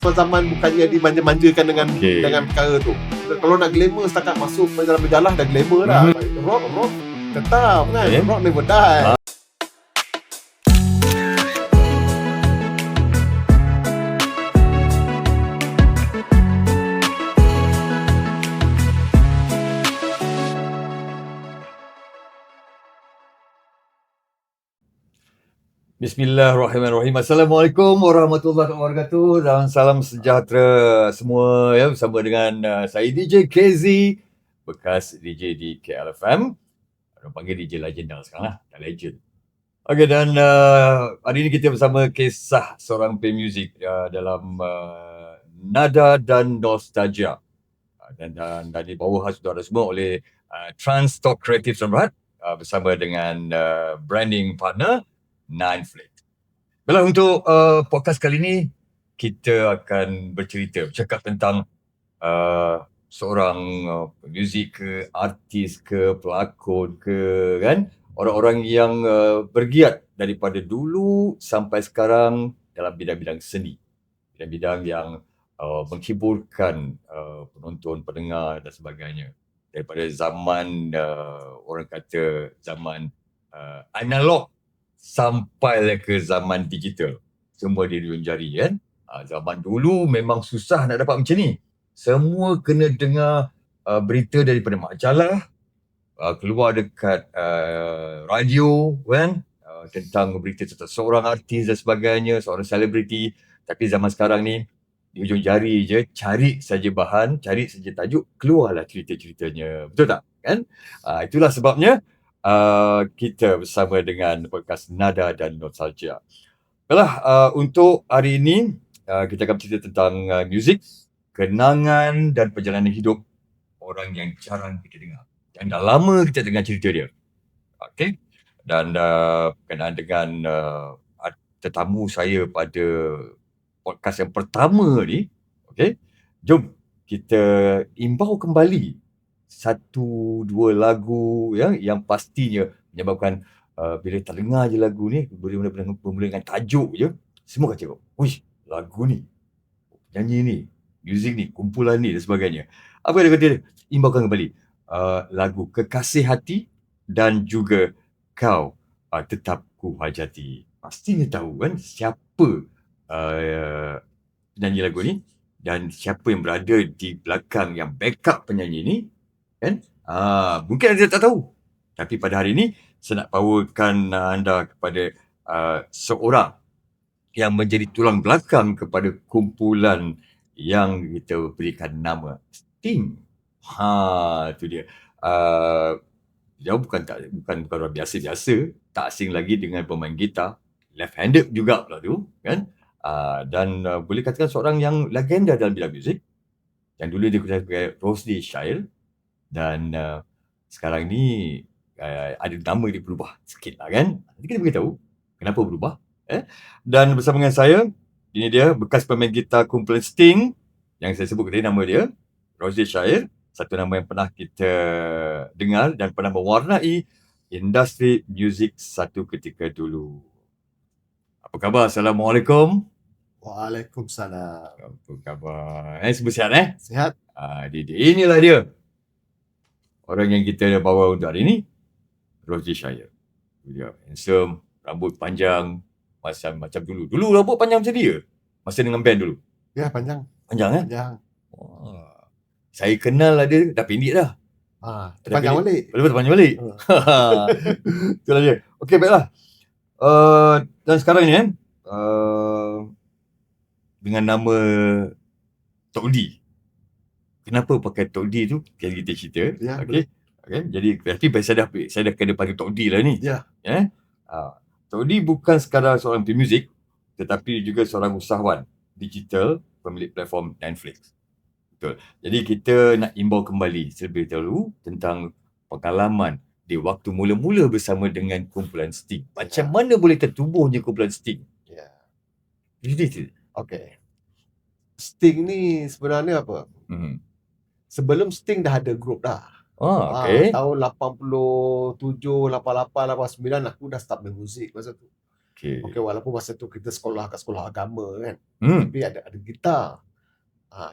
zaman bukannya dimanja-manjakan dengan perkara tu. Kalau nak glamour setakat masuk dalam majalah dah glamour dah. Rock tetap kan. Rock never die. Bismillahirrahmanirrahim. Assalamualaikum warahmatullahi wabarakatuh dan salam sejahtera semua ya, bersama dengan saya DJ KZ, bekas DJ di KLFM. Orang panggil DJ Legend sekarang lah, dah legend. Okey, dan hari ini kita bersama kisah seorang pemuzik dalam nada dan nostalgia. Dan dibawa saudara semua oleh Trans Talk Creative Semrat bersama dengan branding partner Nineflix. Baiklah, untuk podcast kali ini kita akan bercakap tentang seorang pemuzik ke, artis ke, pelakon ke, kan? Orang-orang yang bergiat daripada dulu sampai sekarang dalam bidang-bidang seni. Bidang-bidang yang menghiburkan penonton, pendengar dan sebagainya. Daripada zaman orang kata zaman analog sampai ke zaman digital. Semua di ujung jari kan. Zaman dulu memang susah nak dapat macam ni. Semua kena dengar berita daripada majalah, keluar dekat radio kan, tentang berita tentang seorang artis dan sebagainya, seorang selebriti. Tapi zaman sekarang ni di ujung jari je, cari saja bahan, cari saja tajuk, keluarlah cerita-ceritanya. Betul tak? Kan? Itulah sebabnya kita bersama dengan podcast Nada dan Nostalgia. Baiklah, untuk hari ini kita akan cerita tentang muzik, kenangan dan perjalanan hidup orang yang jarang kita dengar. Yang dah lama kita dengar cerita dia. Okey. Dan berkenaan dengan tetamu saya pada podcast yang pertama ni, okey. Jom kita imbau kembali satu dua lagu ya, yang pastinya menyebabkan bila terdengar je lagu ni, bermula dengan tajuk je, semua kata, "Wih, lagu ni, penyanyi ni, muzik ni, kumpulan ni dan sebagainya." Apa dia kata? Imbaukan kembali lagu Kekasih Hati dan juga Kau Tetap Ku Hajati. Pastinya tahu kan siapa penyanyi lagu ni dan siapa yang berada di belakang, yang backup penyanyi ni. Kan? Mungkin anda tak tahu. Tapi pada hari ini, saya nak bawakan anda kepada seorang yang menjadi tulang belakang kepada kumpulan yang kita berikan nama Sting. Itu dia. Dia bukan orang biasa-biasa, tak asing lagi dengan pemain gitar, left-handed juga pula tu, kan? Dan boleh katakan seorang yang legenda dalam bidang muzik. Yang dulu dia sebagai Rosie Shire. Dan sekarang ni ada nama dia berubah sikit lah kan. Nanti kita beritahu kenapa berubah. Dan bersama dengan saya, ini dia bekas pemain gitar kumpulan Sting yang saya sebut tadi nama dia, Rosie Shire. Satu nama yang pernah kita dengar dan pernah mewarnai industri muzik satu ketika dulu. Apa khabar? Assalamualaikum. Waalaikumsalam. Apa khabar? Semua sihat Sihat. Inilah dia. Orang yang kita bawa untuk hari ini, Rosie Shire. Dia handsome, rambut panjang, macam dulu. Dulu rambut panjang macam dia. Masa dengan band dulu. Ya, panjang. Panjang Panjang. Saya kenal lah dia, dah pendek dah. Panjang balik. Lepas panjang balik. Itulah dia. Okey, baiklah. Dan sekarang ni dengan nama Tok D. Kenapa pakai Tok D tu? Kita cerita. Ya, Okey. Jadi saya dah kena panggil Tok D lah ni. Ya. Tok D bukan sekadar seorang pemuzik, tetapi juga seorang usahawan digital, pemilik platform Nineflix. Betul. Jadi kita nak imbau kembali terlebih dahulu tentang pengalaman di waktu mula-mula bersama dengan kumpulan Sting. Macam mana boleh tertubuhnya kumpulan Sting? Ya. Jadi Okey. Sting ni sebenarnya apa? Sebelum Sting dah ada grup dah. Okey. Tahun 87, 88, 89 aku dah start main muzik masa tu. Okey. Okey, walaupun masa tu kita sekolah kat sekolah agama kan. Hmm. Tapi ada gitar.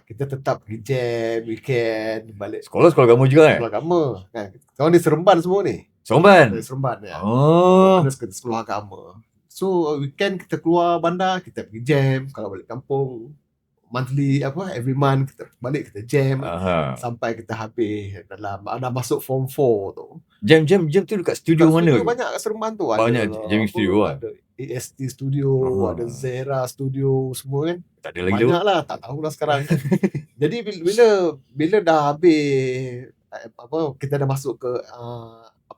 Kita tetap pergi jam, weekend, balik Sekolah agama juga sekolah agama. Kan. Sekarang ni Seremban semua ni. Seremban. Dari Seremban ya. Oh. Ada sekolah agama. So weekend kita keluar bandar, kita pergi jam. Kalau balik kampung, monthly every month kita balik kita jam sampai kita habis dalam dah masuk form 4 tu. Jam tu dekat studio mana? Studio banyak kat Seremban tu. Banyak jamming studio lah. Ada AST studio, ada Zera studio semua kan. Tak ada lagi Banyak lah, tak tahulah sekarang. Jadi bila dah habis kita dah masuk ke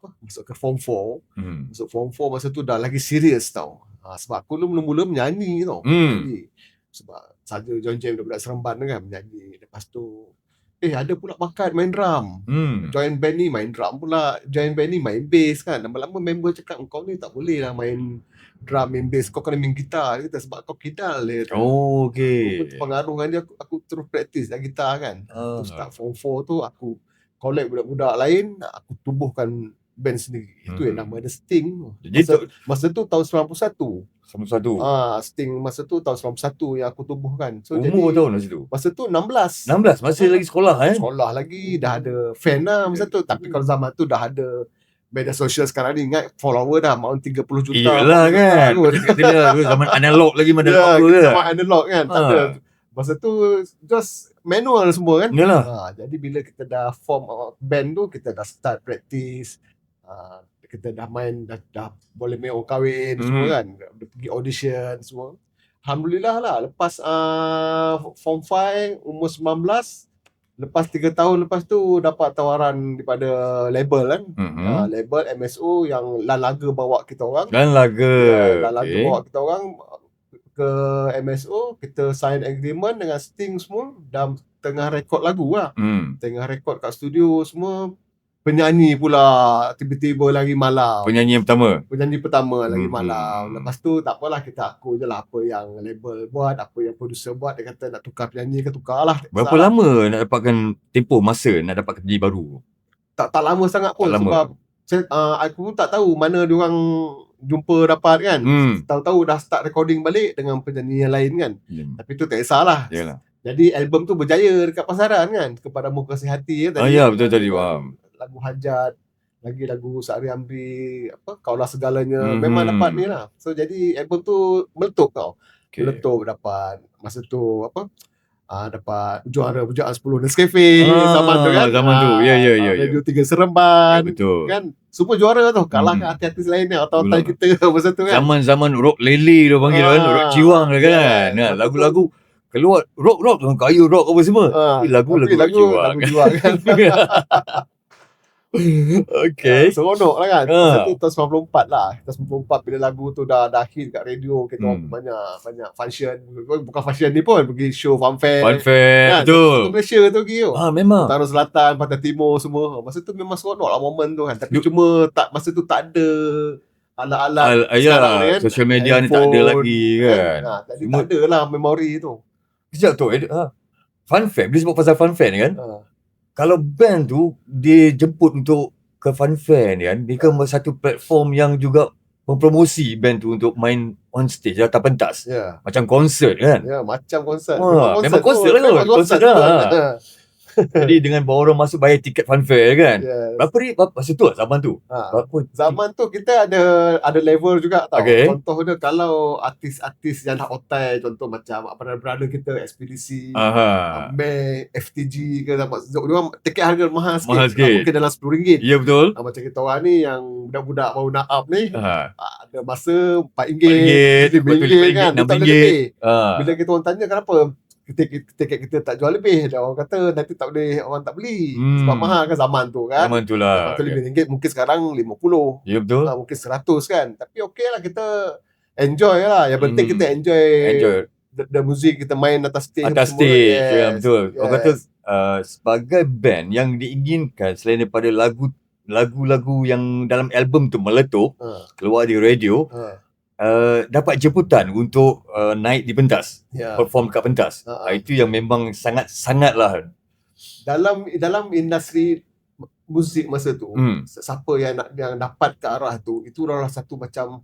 masuk ke form 4. Masuk form 4 masa tu dah lagi serius tau. Sebab aku mula-mula menyanyi tau. Menyanyi. Sebab saja join jam daripada Seremban kan menyanyi. Lepas tu ada pula bakat main drum. Join band ni main drum pula. Join band ni main bass kan. Lama-lama member cakap kau ni tak boleh lah main drum, main bass. Kau kena main gitar. Dia kata sebab kau kidal dia. Oh, okey. Aku terpengaruh dengan dia. Aku terus praktis dah gitar kan. Tu start form 4 tu aku collect budak-budak lain. Aku tubuhkan band sendiri. Itu yang nama dia Sting. Masa tu tahun 91. Sting masa tu tahun 91 yang aku tubuhkan. So umur tahun masa tu? Masa tu 16. Masih lagi sekolah Sekolah lagi, dah ada fan lah masa tu. Tapi kalau zaman tu dah ada media sosial sekarang ni, ingat follower dah mahu 30 juta. Iyalah kan. Zaman analog lagi mana zaman analog kan. Tak ada. Masa tu just manual semua kan. Jadi bila kita dah form band tu, kita dah start practice. Kita dah main, dah boleh main orang kahwin semua kan. Pergi audition semua. Alhamdulillah lah. Lepas form 5, umur 19, lepas 3 tahun lepas tu dapat tawaran daripada label kan. Label MSO yang Lalaga bawa kita orang. Lalaga bawa kita orang ke MSO. Kita sign agreement dengan Sting semua. Dah tengah rekod lagu lah. Tengah rekod kat studio semua. Penyanyi pula tiba-tiba lagi malam. Penyanyi pertama lagi malam. Lepas tu tak apalah, kita aku je lah apa yang label buat, apa yang producer buat. Dia kata nak tukar penyanyi ke tukar lah. Berapa lama nak dapatkan tempoh masa nak dapat penyanyi baru? Tak lama sangat pun. Sebab aku pun tak tahu mana diorang jumpa dapat kan. Tahu-tahu dah start recording balik dengan penyanyi yang lain kan. Tapi tu tak kisahlah. Jadi album tu berjaya dekat pasaran kan. Kepadamu Kasih Hati kan. Ya betul tadi faham. Lagu Hajat, lagi lagu Sehari Amri, Kaulah Segalanya, memang dapat ni lah. So jadi album tu meletup tau. Meletup dapat masa tu dapat juara pujaan 10 Nescafe zaman tu kan. Ya. Radio 3 Seremban. Betul. Kan semua juara tu, kalah kan artis-artis lain ni, otak-otak kita masa tu kan. Zaman rock lele tu panggil kan, rock ciwang kan. Lagu-lagu keluar rock dengan kayu rock apa semua. Lagu ciwang kan. Okay. Seronok lah kan. Masa tu tahun 94 lah. Tahun 94 bila lagu tu dah hit kat radio, kita orang banyak function. Bukan function ni pun, pergi show Funfair kan? Betul. Malaysia tu pergi tu. Memang. Utara Selatan, Pantai Timur semua. Masa tu memang seronok lah momen tu kan. Tapi cuma masa tu tak ada alat-alat sekarang ni kan. Social media ni tak ada lagi kan. Tadi tak ada lah memori tu. Sekejap tu, Funfair, bila sebut pasal Funfair ni kan, kalau band tu dia jemput untuk ke Funfair ni kan, dia kan satu platform yang juga mempromosi band tu untuk main on stage atau pentas. Macam konsert kan. Macam konsert. Memang konsert lah. Konsert lah. Jadi dengan bawa orang masuk bayar tiket Funfair kan. Berapa ni masa tu zaman tu? Zaman tu kita ada level juga tau. Contoh dia kalau artis-artis yang dah otai, contoh macam brother kita Ekspedisi, Mac, FTG ke, diorang tiket harga mahal sikit. Mungkin dalam RM10. Ya betul. Macam kita orang ni yang budak-budak baru nak up ni, ada masa RM4, RM5 kan. Bila kita orang tanya kenapa tiket kita tak jual lebih, orang kata nanti tak boleh, orang tak beli sebab mahal kan zaman tu kan. Zaman tu lah. RM5 mungkin sekarang RM50. Ya betul. Mungkin RM100 kan. Tapi okey lah, kita enjoy lah. Yang penting kita enjoy the music, kita main atas stage. Ya betul. Orang kata sebagai band yang diinginkan selain daripada lagu-lagu yang dalam album tu meletup, keluar di radio, dapat jemputan untuk naik di pentas, perform kat pentas. Itu yang memang sangat-sangat lah. Dalam industri musik masa tu, siapa yang dapat ke arah tu, itu adalah satu macam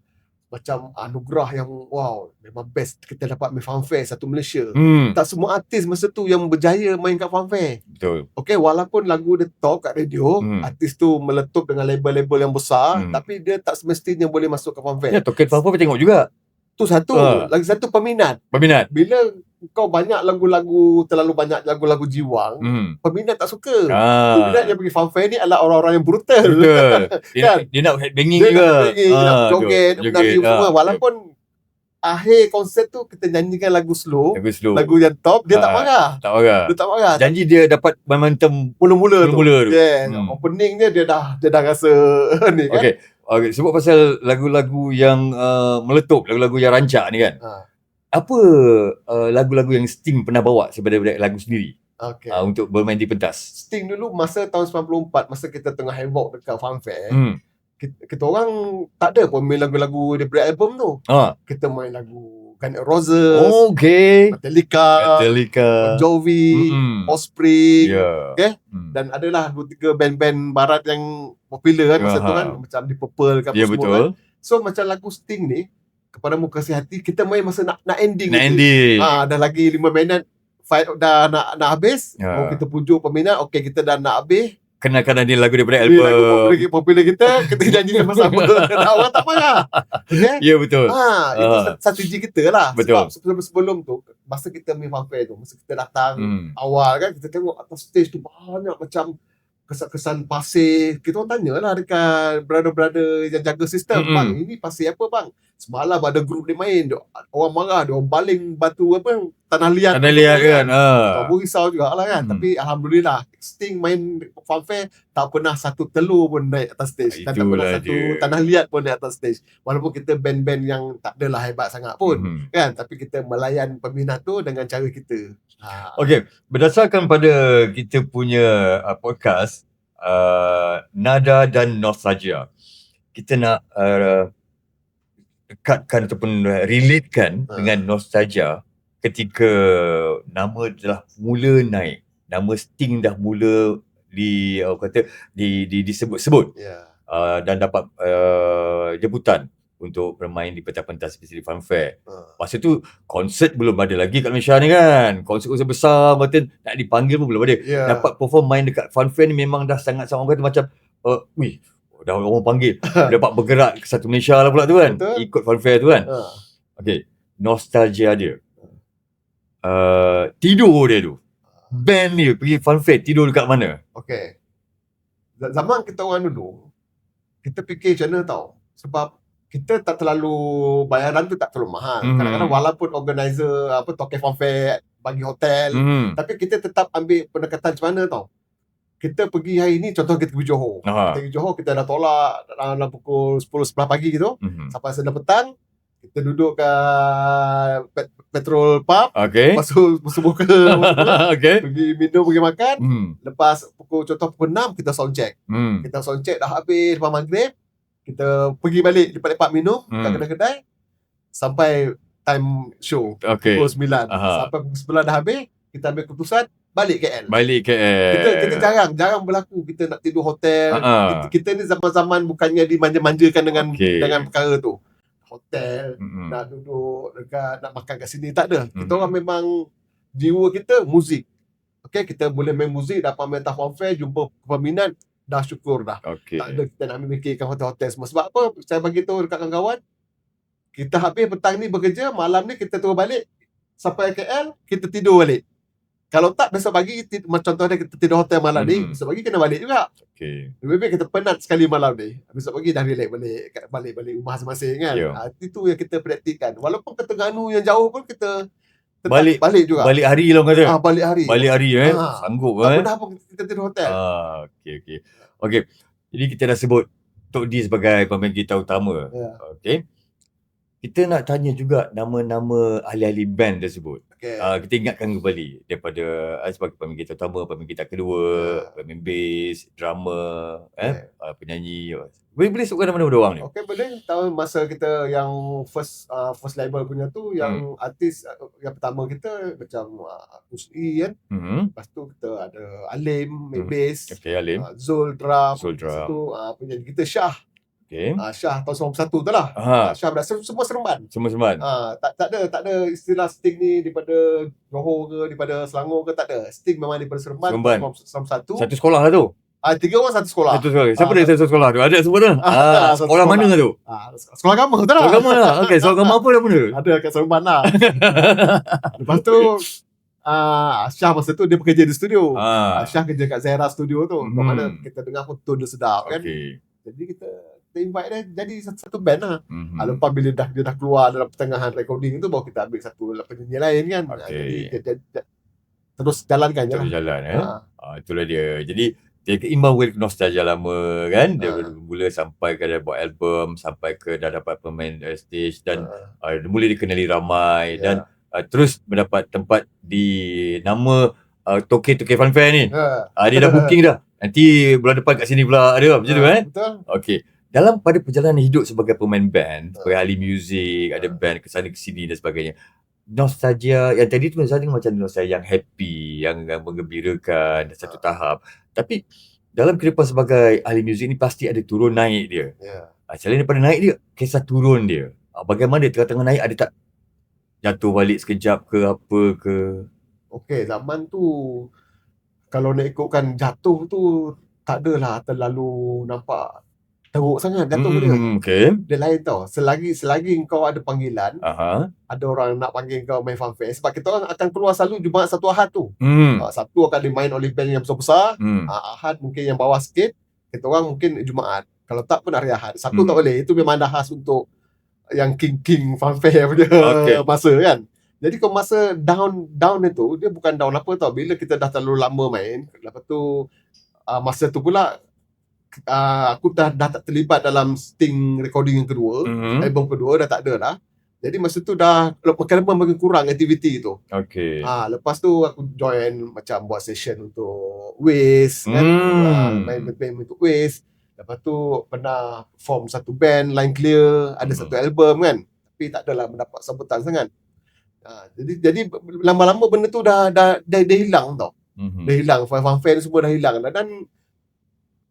macam anugerah yang wow, memang best kita dapat main fanfare satu Malaysia. Tak semua artis masa tu yang berjaya main kat fanfare. Betul. Okay, walaupun lagu dia top kat radio, artis tu meletup dengan label-label yang besar, tapi dia tak semestinya boleh masuk ke fanfare. Ya, token fanfare tengok juga. Tu satu. Lagi satu peminat. Bila kau banyak lagu-lagu, terlalu banyak lagu-lagu jiwang, peminat tak suka. Peminat yang pergi fanfare ni adalah orang-orang yang brutal. Kan? Dia nak headbanging juga. Dia nak joget, menari semua. Walaupun akhir konsert tu kita nyanyikan lagu slow, lagu yang top, dia tak marah. Dia tak marah. Janji dia dapat momentum mula-mula tu. Yes. Openingnya dia dah rasa ni kan. Okay, sebut pasal lagu-lagu yang meletup, lagu-lagu yang rancak ni kan. Apa lagu-lagu yang Sting pernah bawa sebenarnya lagu sendiri? Untuk bermain di pentas. Sting dulu masa tahun 94, masa kita tengah havoc dekat fanfare, kita orang tak ada pun main lagu-lagu daripada album tu. Kita main lagu Guns N' Roses, Metallica, Bon Jovi, Offspring, dan adalah 2-3 band-band barat yang popular kan masa tu kan, macam Deep Purple kan semua betul. Kan. So macam lagu Sting ni, Kepadamu Kasih Hati, kita main masa nak ending. Dah lagi 5 minit, fight dah nak habis. Kita pujuk peminat, okay kita dah nak habis. Kenalkan ni lagu daripada album. Lagu popular kita nyanyi sama-sama. Orang tak marah. Okay? Ya, betul. Itu strategi kita lah. Betul. Sebelum tu, masa kita main fanfare tu, masa kita datang awal kan, kita tengok atas stage tu banyak macam kesan-kesan pasir. Kita orang tanyalah dekat brother-brother yang jaga sistem, bang, ini pasir apa bang? Semalam ada grup dia main, orang marah, dia orang baling batu apa, tanah liat kan. Kau risau jugalah kan. Tapi alhamdulillah Sting main fanfare tak pernah satu telur pun naik atas stage. Dan tak pernah satu tanah liat pun naik atas stage. Walaupun kita band-band yang tak adalah hebat sangat pun kan, tapi kita melayan peminat tu dengan cara kita. Okey, berdasarkan pada kita punya podcast Nada dan Nostalgia, kita nak dekatkan ataupun relatekan dengan nostalgia ketika nama dah mula naik, nama Sting dah mula disebut-sebut dan dapat jemputan untuk bermain di pentas-pentas seperti fanfare. Masa tu konsert belum ada lagi kat Malaysia ni kan. Konsert-konsert besar betul nak dipanggil pun belum ada. Dapat perform main dekat fanfare ni memang dah sangat kata macam dah orang panggil. Dapat bergerak ke satu Malaysia lah pula tu kan. Betul. Ikut fanfare tu kan. Okay, nostalgia dia. Tidur dia tu. Band ni pergi fanfare tidur dekat mana? Okay, zaman kita orang dulu, kita fikir macam mana tau. Sebab kita tak terlalu, bayaran tu tak terlalu mahal. Kadang-kadang walaupun organizer token fanfare bagi hotel, tapi kita tetap ambil pendekatan macam mana tau. Kita pergi hari ni, contoh kita pergi Johor. Kita pergi Johor, kita dah tolak dalam pukul 10-11 pagi gitu. Sampai sedang petang, kita duduk kat petrol pump. Lepas tu buka. Pergi minum, pergi makan. Lepas contoh pukul 6, kita sound check. Kita sound check dah habis, lepas maghrib. Kita pergi balik lepak-lepak minum kat kedai-kedai. Sampai time show. Pukul 9. Sampai pukul 9 dah habis, kita ambil keputusan balik KL. Kita jarang berlaku kita nak tidur hotel. Kita ni zaman-zaman bukannya dimanja-manjakan dengan perkara tu. Hotel, nak duduk dekat, nak makan kat sini, tak ada. Kita orang memang jiwa kita muzik. Okay, kita boleh main muzik, dapat main fanfare, jumpa peminat, dah syukur dah. Tak ada kita nak memikirkan hotel-hotel semua. Sebab apa? Saya bagi tahu dekat kawan-kawan, kita habis petang ni bekerja, malam ni kita turun balik, sampai KL, kita tidur balik. Kalau tak, besok pagi, contohnya kita tidur hotel malam ni, besok pagi kena balik juga. Lebih baik kita penat sekali malam ni. Besok pagi dah relax balik rumah masing-masing kan. Itu yang kita praktikkan. Walaupun ke Terengganu yang jauh pun kita balik juga. Balik hari lah kata. Balik hari sanggup tak pernah pun kita tidur hotel. Okay. Jadi kita dah sebut Tok D sebagai pemain gitar utama. Okay. Kita nak tanya juga nama-nama ahli-ahli band tersebut. Kita ingatkan kembali daripada sebagai pemain gitar utama, pemain gitar kedua, pemain bass, drummer, penyanyi. Boleh sebutkan nama-nama diorang ni? Okay, boleh. Tahu masa kita yang first label punya tu, yang artis yang pertama kita macam Usri kan. Lepas tu kita ada Alim, main bass. Alim. Zul drum. Lepas tu penyanyi kita Syah. Okay. Syah tahun 91 tu lah. Syah berasa semua Seremban. Semua Seremban. Tak ada istilah Sting ni daripada Johor ke, daripada Selangor ke, tak ada. Sting memang daripada Seremban. Form 1. Satu sekolah lah tu. 3 orang satu sekolah. Siapa dia satu sekolah tu? Ada semua tu? Sekolah mana tu? Sekolah agama tu lah. Sekolah agama lah. Okay, sekolah agama apa nama dia? Ada kat Seremban lah. Lepas tu Syah masa tu dia bekerja di studio. Syah kerja kat Zahra studio tu. Mana kita dengar pun tone dia sedap kan. Jadi kita invite dia jadi satu band lah. Lepas bila dia dah keluar dalam pertengahan recording tu, baru kita ambil satu penyanyi lain kan. Jadi terus jalankan je lah. Terus jalan itulah dia. Jadi dia keimbang with nostalgia lama kan. Dia mula sampai ke dah buat album, sampai ke dah dapat pemain stage dan mula dikenali ramai dan terus mendapat tempat di nama Toke Fun Fair ni. Dia dah booking dah. Nanti bulan depan kat sini pula ada macam tu kan. Betul. Okey. Dalam pada perjalanan hidup sebagai pemain band, sebagai ahli muzik, ada band ke sana ke sini dan sebagainya. Nostalgia yang tadi tu misalnya macam nostalgia yang happy, yang menggembirakan satu tahap. Tapi dalam kehidupan sebagai ahli muzik ni pasti ada turun naik dia. Selain daripada naik dia, kisah turun dia. Bagaimana dia tengah-tengah naik, ada tak jatuh balik sekejap ke apa ke? Okey, zaman tu kalau nak ikutkan jatuh tu tak adalah terlalu nampak teruk sangat jatuh dia. Okay. Dia lain tau. Selagi kau ada panggilan, ada orang nak panggil kau main Fun Fair. Sebab kita orang akan keluar selalu Jumaat satu Ahad tu. Sabtu akan dimain oleh band yang besar-besar. Ahad mungkin yang bawah sikit. Kita orang mungkin Jumaat. Kalau tak pun hari Ahad. Sabtu tak boleh. Itu memang dah khas untuk yang king Fun Fair punya masa kan. Jadi kalau masa down itu, dia bukan down apa tau. Bila kita dah terlalu lama main, lepas tu masa tu pula aku dah tak terlibat dalam Sting recording yang kedua. Album kedua dah tak ada dah. Jadi masa tu dah makin kurang aktiviti tu. Okay. Lepas tu aku join macam buat session untuk Waze kan. Main untuk Waze. Lepas tu pernah form satu band Line Clear, ada satu album kan. Tapi tak adalah mendapat sambutan sangat. Jadi lama-lama benda tu dah hilang tau. Dah hilang, Fun Fair semua dah hilang dan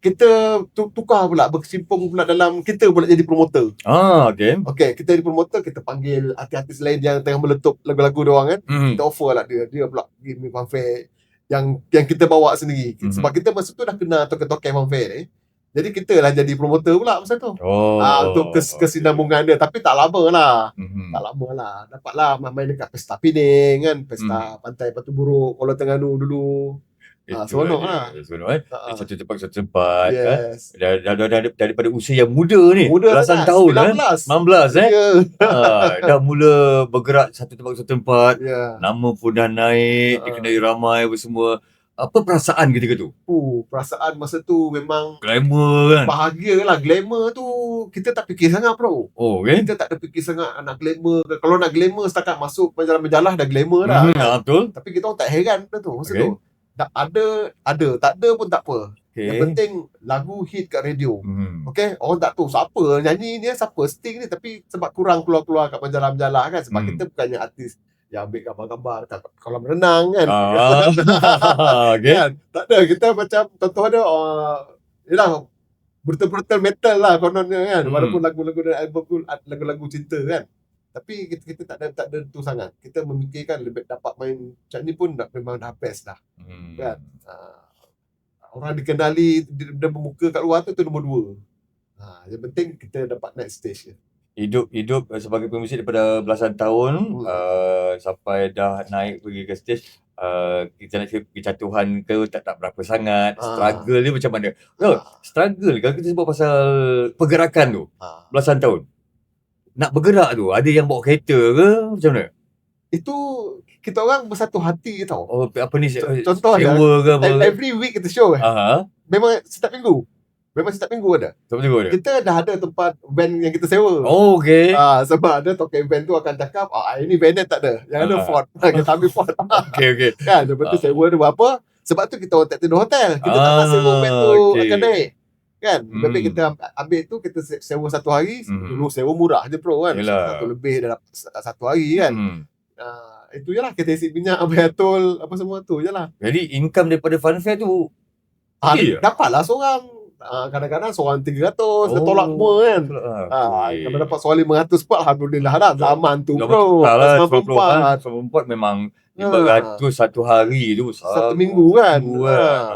kita tukar pula, berkecimpung pula dalam, kita pula jadi promoter. Okay, kita jadi promoter, kita panggil artis-artis lain yang tengah meletup lagu-lagu dia orang kan. Kita offer lah dia pula give me Fun Fair yang kita bawa sendiri. Sebab kita masa tu dah kenal toke-toke Fun Fair ni. Jadi kita lah jadi promoter pula masa tu. Untuk kesinambungan dia. Tapi tak lama lah. Tak lama lah. Dapatlah main dekat Pesta Pining kan. Pesta Pantai Batu Buruk, Kuala Terengganu dulu. Seronok lah. Satu tempat yes. kan. Daripada usia yang muda ni. Belasan tahun 19 dah mula bergerak satu tempat. Nama pun dah naik, dikenali ramai apa semua. Apa perasaan ketika tu? Perasaan masa tu memang glamour kan. Bahagia lah. Glamour tu kita tak fikir sangat bro. Kita tak ada fikir sangat nak glamour. Kalau nak glamour setakat masuk majalah-majalah dah glamour dah kan? Betul. Tapi kita orang tak heran tu masa tu. Ada, tak ada pun tak apa. Yang penting lagu hit kat radio. Orang tak tahu siapa nyanyi ni, siapa Sting ni, tapi sebab kurang keluar-keluar kat majalah-majalah kan. Sebab kita bukannya artis yang ambil gambar-gambar kat kolam renang kan. Kan? Tak ada, kita macam contoh ada yalah brutal metal lah kononnya kan. Walaupun lagu-lagu dari album tu lagu-lagu cinta kan. Tapi kita tak ada tu sangat. Kita memikirkan lebih dapat main macam ni pun memang dah best dah. Kan? Orang dikenali dan bermuka kat luar tu nombor 2. Yang penting kita dapat naik stage je. Hidup sebagai pemuzik daripada belasan tahun sampai dah naik pergi ke stage, kita nak kejatuhan ke tak berapa sangat, struggle dia macam mana? Struggle kalau kita sebut pasal pergerakan tu belasan tahun, nak bergerak tu ada yang bawa kereta ke macam mana? Itu kita orang bersatu hati tau. Apa ni contoh sewa ke apa? Every week kita show memang setiap minggu ada. Kita dah ada tempat band yang kita sewa. Sebab ada token band tu akan cakap, ini band tak ada. Yang ada Ford. Kita ambil Ford. Kan, lepas tu sewa dia berapa. Sebab tu kita tak tidur hotel. Kita tak nak sewa band tu akan naik. Kan, lebih kita ambil tu, kita sewa satu hari. Dulu sewa murah je bro kan. Satu lebih dalam satu hari kan. Itu je lah, kita isi minyak, bayar tol, apa semua tu je lah. Jadi income daripada Fun Fair tu dapatlah seorang kadang-kadang seorang 300 dia tolak semua kan. Kalau dapat seorang 500 part, alhamdulillah dah. Zaman tu bro. Tahun 94 memang 500 satu hari tu. Satu minggu kan.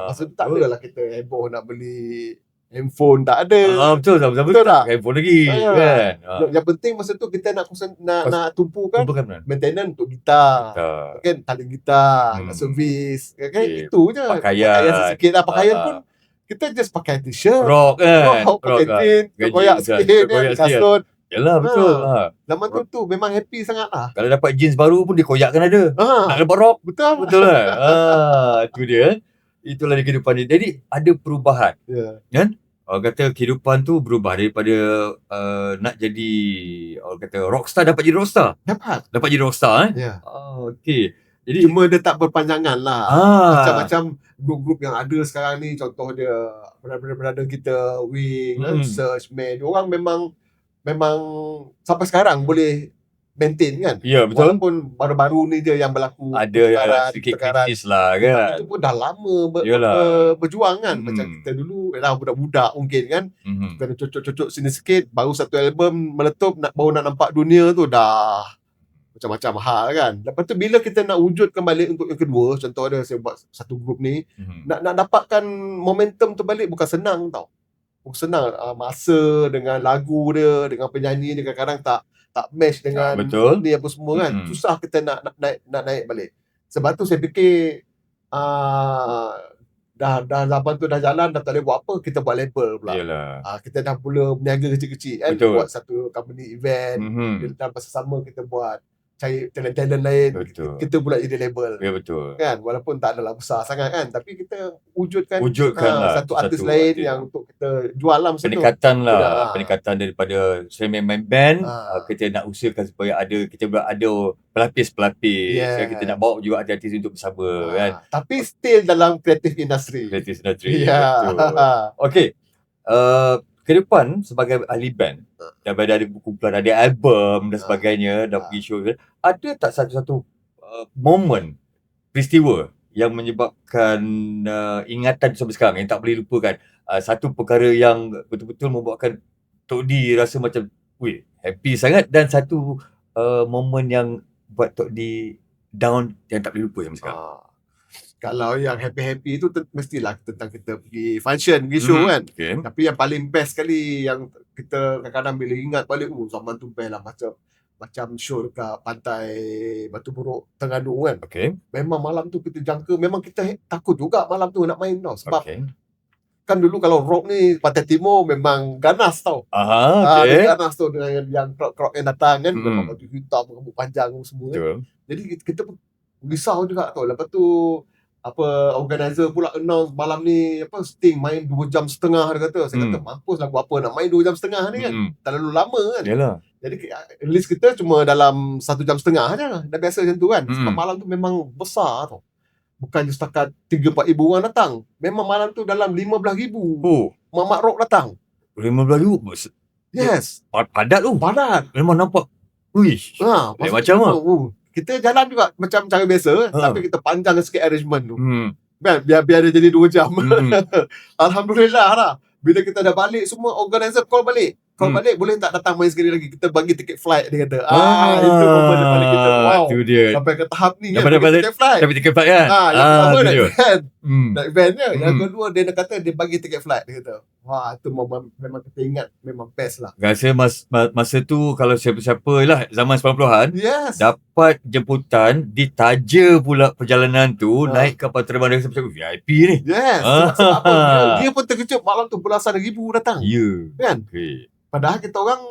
Masa tu tak betul. adalah kita heboh nak beli handphone, tak ada. Betul tak? Handphone lagi kan. Yang penting masa tu kita nak tumpukan maintenance untuk gitar. Kan tali gitar, nak servis, kan itu je. Pakaian sikit lah, pakaian pun kita just pakai t-shirt, rock pakai jeans, koyak sikit kan, kasut. Yalah betul. Zaman tu memang happy sangat lah. Kalau dapat jeans baru pun dikoyakkan ada. Nak dapat rock. Betul lah. Itu dia. Itulah di kehidupan ni. Jadi ada perubahan. Kan? Orang kata kehidupan tu berubah daripada nak jadi orang kata rockstar dapat jadi rockstar. Dapat jadi rockstar okey. Jadi cuma dia tak berpanjangan lah. Macam-macam grup-grup yang ada sekarang ni, contoh dia brother kita Wing, Search, Man, diorang memang sampai sekarang boleh maintain kan. Ya betul. Walaupun baru-baru ni je yang berlaku ada sedikit kritis lah kan. Itu pun dah lama berjuang kan. Macam kita dulu budak-budak mungkin kan. Kena cocok-cocok sini sikit, baru satu album meletup, baru nak nampak dunia tu dah macam-macam hal kan. Lepas tu bila kita nak wujudkan balik untuk yang kedua, contoh ada saya buat satu grup ni, nak dapatkan momentum tu balik bukan senang tau. Bukan senang. Masa dengan lagu dia, dengan penyanyi dia kadang-kadang tak match dengan ni apa semua kan. Susah kita nak naik balik. Sebab tu saya fikir dah zaman tu dah jalan, dah tak boleh buat apa, kita buat label pula. Kita dah mula berniaga kecil-kecil kan. Buat satu company event, dan bersama kita buat cari talent-talent lain. Kita pula jadi label. Ya betul. Kan, walaupun tak adalah besar sangat kan, tapi kita wujudkan satu artis lain yang untuk kita jual lah masa peningkatan tu. Peningkatan daripada saya main band, kita nak usahakan supaya kita ada pelapis-pelapis. Kita nak bawa juga artis untuk bersama kan. Tapi still dalam creative industry. Betul. Okey. Ke depan sebagai ahli band, dah ada kumpulan, ada album dan sebagainya, dah pergi show, ada tak satu-satu momen, peristiwa yang menyebabkan ingatan sampai sekarang yang tak boleh lupakan, satu perkara yang betul-betul membuatkan Tok D rasa macam happy sangat, dan satu momen yang buat Tok D down yang tak boleh lupa sampai sekarang? Kalau yang happy-happy tu mestilah tentang kita pergi function, pergi show kan. Tapi yang paling best sekali yang kita kadang-kadang bila ingat balik, zaman tu best lah, macam show dekat pantai Batu Buruk Terengganu kan. Memang malam tu kita jangka, memang kita takut juga malam tu nak main tau. Sebab kan dulu kalau rock ni Pantai Timur memang ganas tau. Ganas tu dengan yang crowd yang datang kan, memang baju hitam, rambut panjang semua kan. Jadi kita pun risau juga tau. Lepas tu organizer pula announce malam ni Sting main 2 jam setengah, dia kata. Saya kata mampus lagu apa nak main 2 jam setengah ni kan. Terlalu lama kan. Jadi list kita cuma dalam 1 jam setengah je. Dah biasa macam tu kan. Sebab malam tu memang besar tau. Bukan setakat 3-4 ribu orang datang. Memang malam tu dalam 15,000 Mamat Rock datang. 15,000? Yes. Padat tu. Padat. Memang nampak macam lah. Kita jalan juga macam cara biasa, tapi kita panjang sikit arrangement tu. Biar dia jadi 2 jam. Alhamdulillah lah. Bila kita dah balik, semua organizer call balik. Boleh tak datang main sekali lagi? Kita bagi tiket flight, dia kata. Itu momen depan kita. Wow. Itu dia. Sampai ke tahap ni kan, bagi tiket flight. Dapat tiket flight kan? Yang pertama naik van je. Yang kedua dia nak kata dia bagi tiket flight, dia kata. Wah, itu memang kita ingat, memang best lah. Rasa masa tu kalau siapa-siapa lah zaman 90-an dapat jemputan, ditaja pula perjalanan tu, naik kapal terbang dengan siapa-siapa VIP ni. Sebab apa? Dia pun terkejut malam tu belasan ribu datang. Kan? Padahal kita orang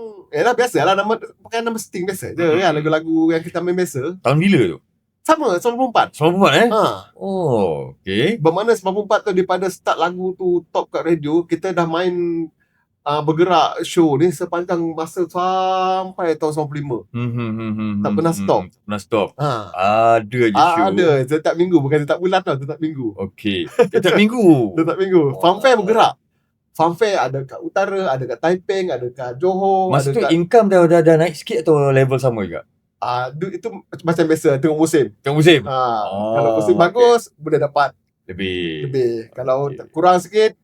biasalah pakai nama Sting biasa je kan, lagu-lagu yang kita main biasa. Tahun bila tu? Sama 94. 94 Bermakna 94 tu daripada start lagu tu top kat radio, kita dah main bergerak show ni sepanjang masa sampai tahun 95. Tak pernah stop. Ada je show. Ada, setiap minggu, bukan setiap bulan tau, setiap minggu. Setiap minggu. Setiap minggu. Funfair bergerak. Funfair ada kat utara, ada kat Taiping, ada kat Johor. Masa tu income dah naik sikit atau level sama juga? Itu macam biasa, tengok musim. Kalau musim bagus, boleh dapat lebih. Kalau kurang sikit,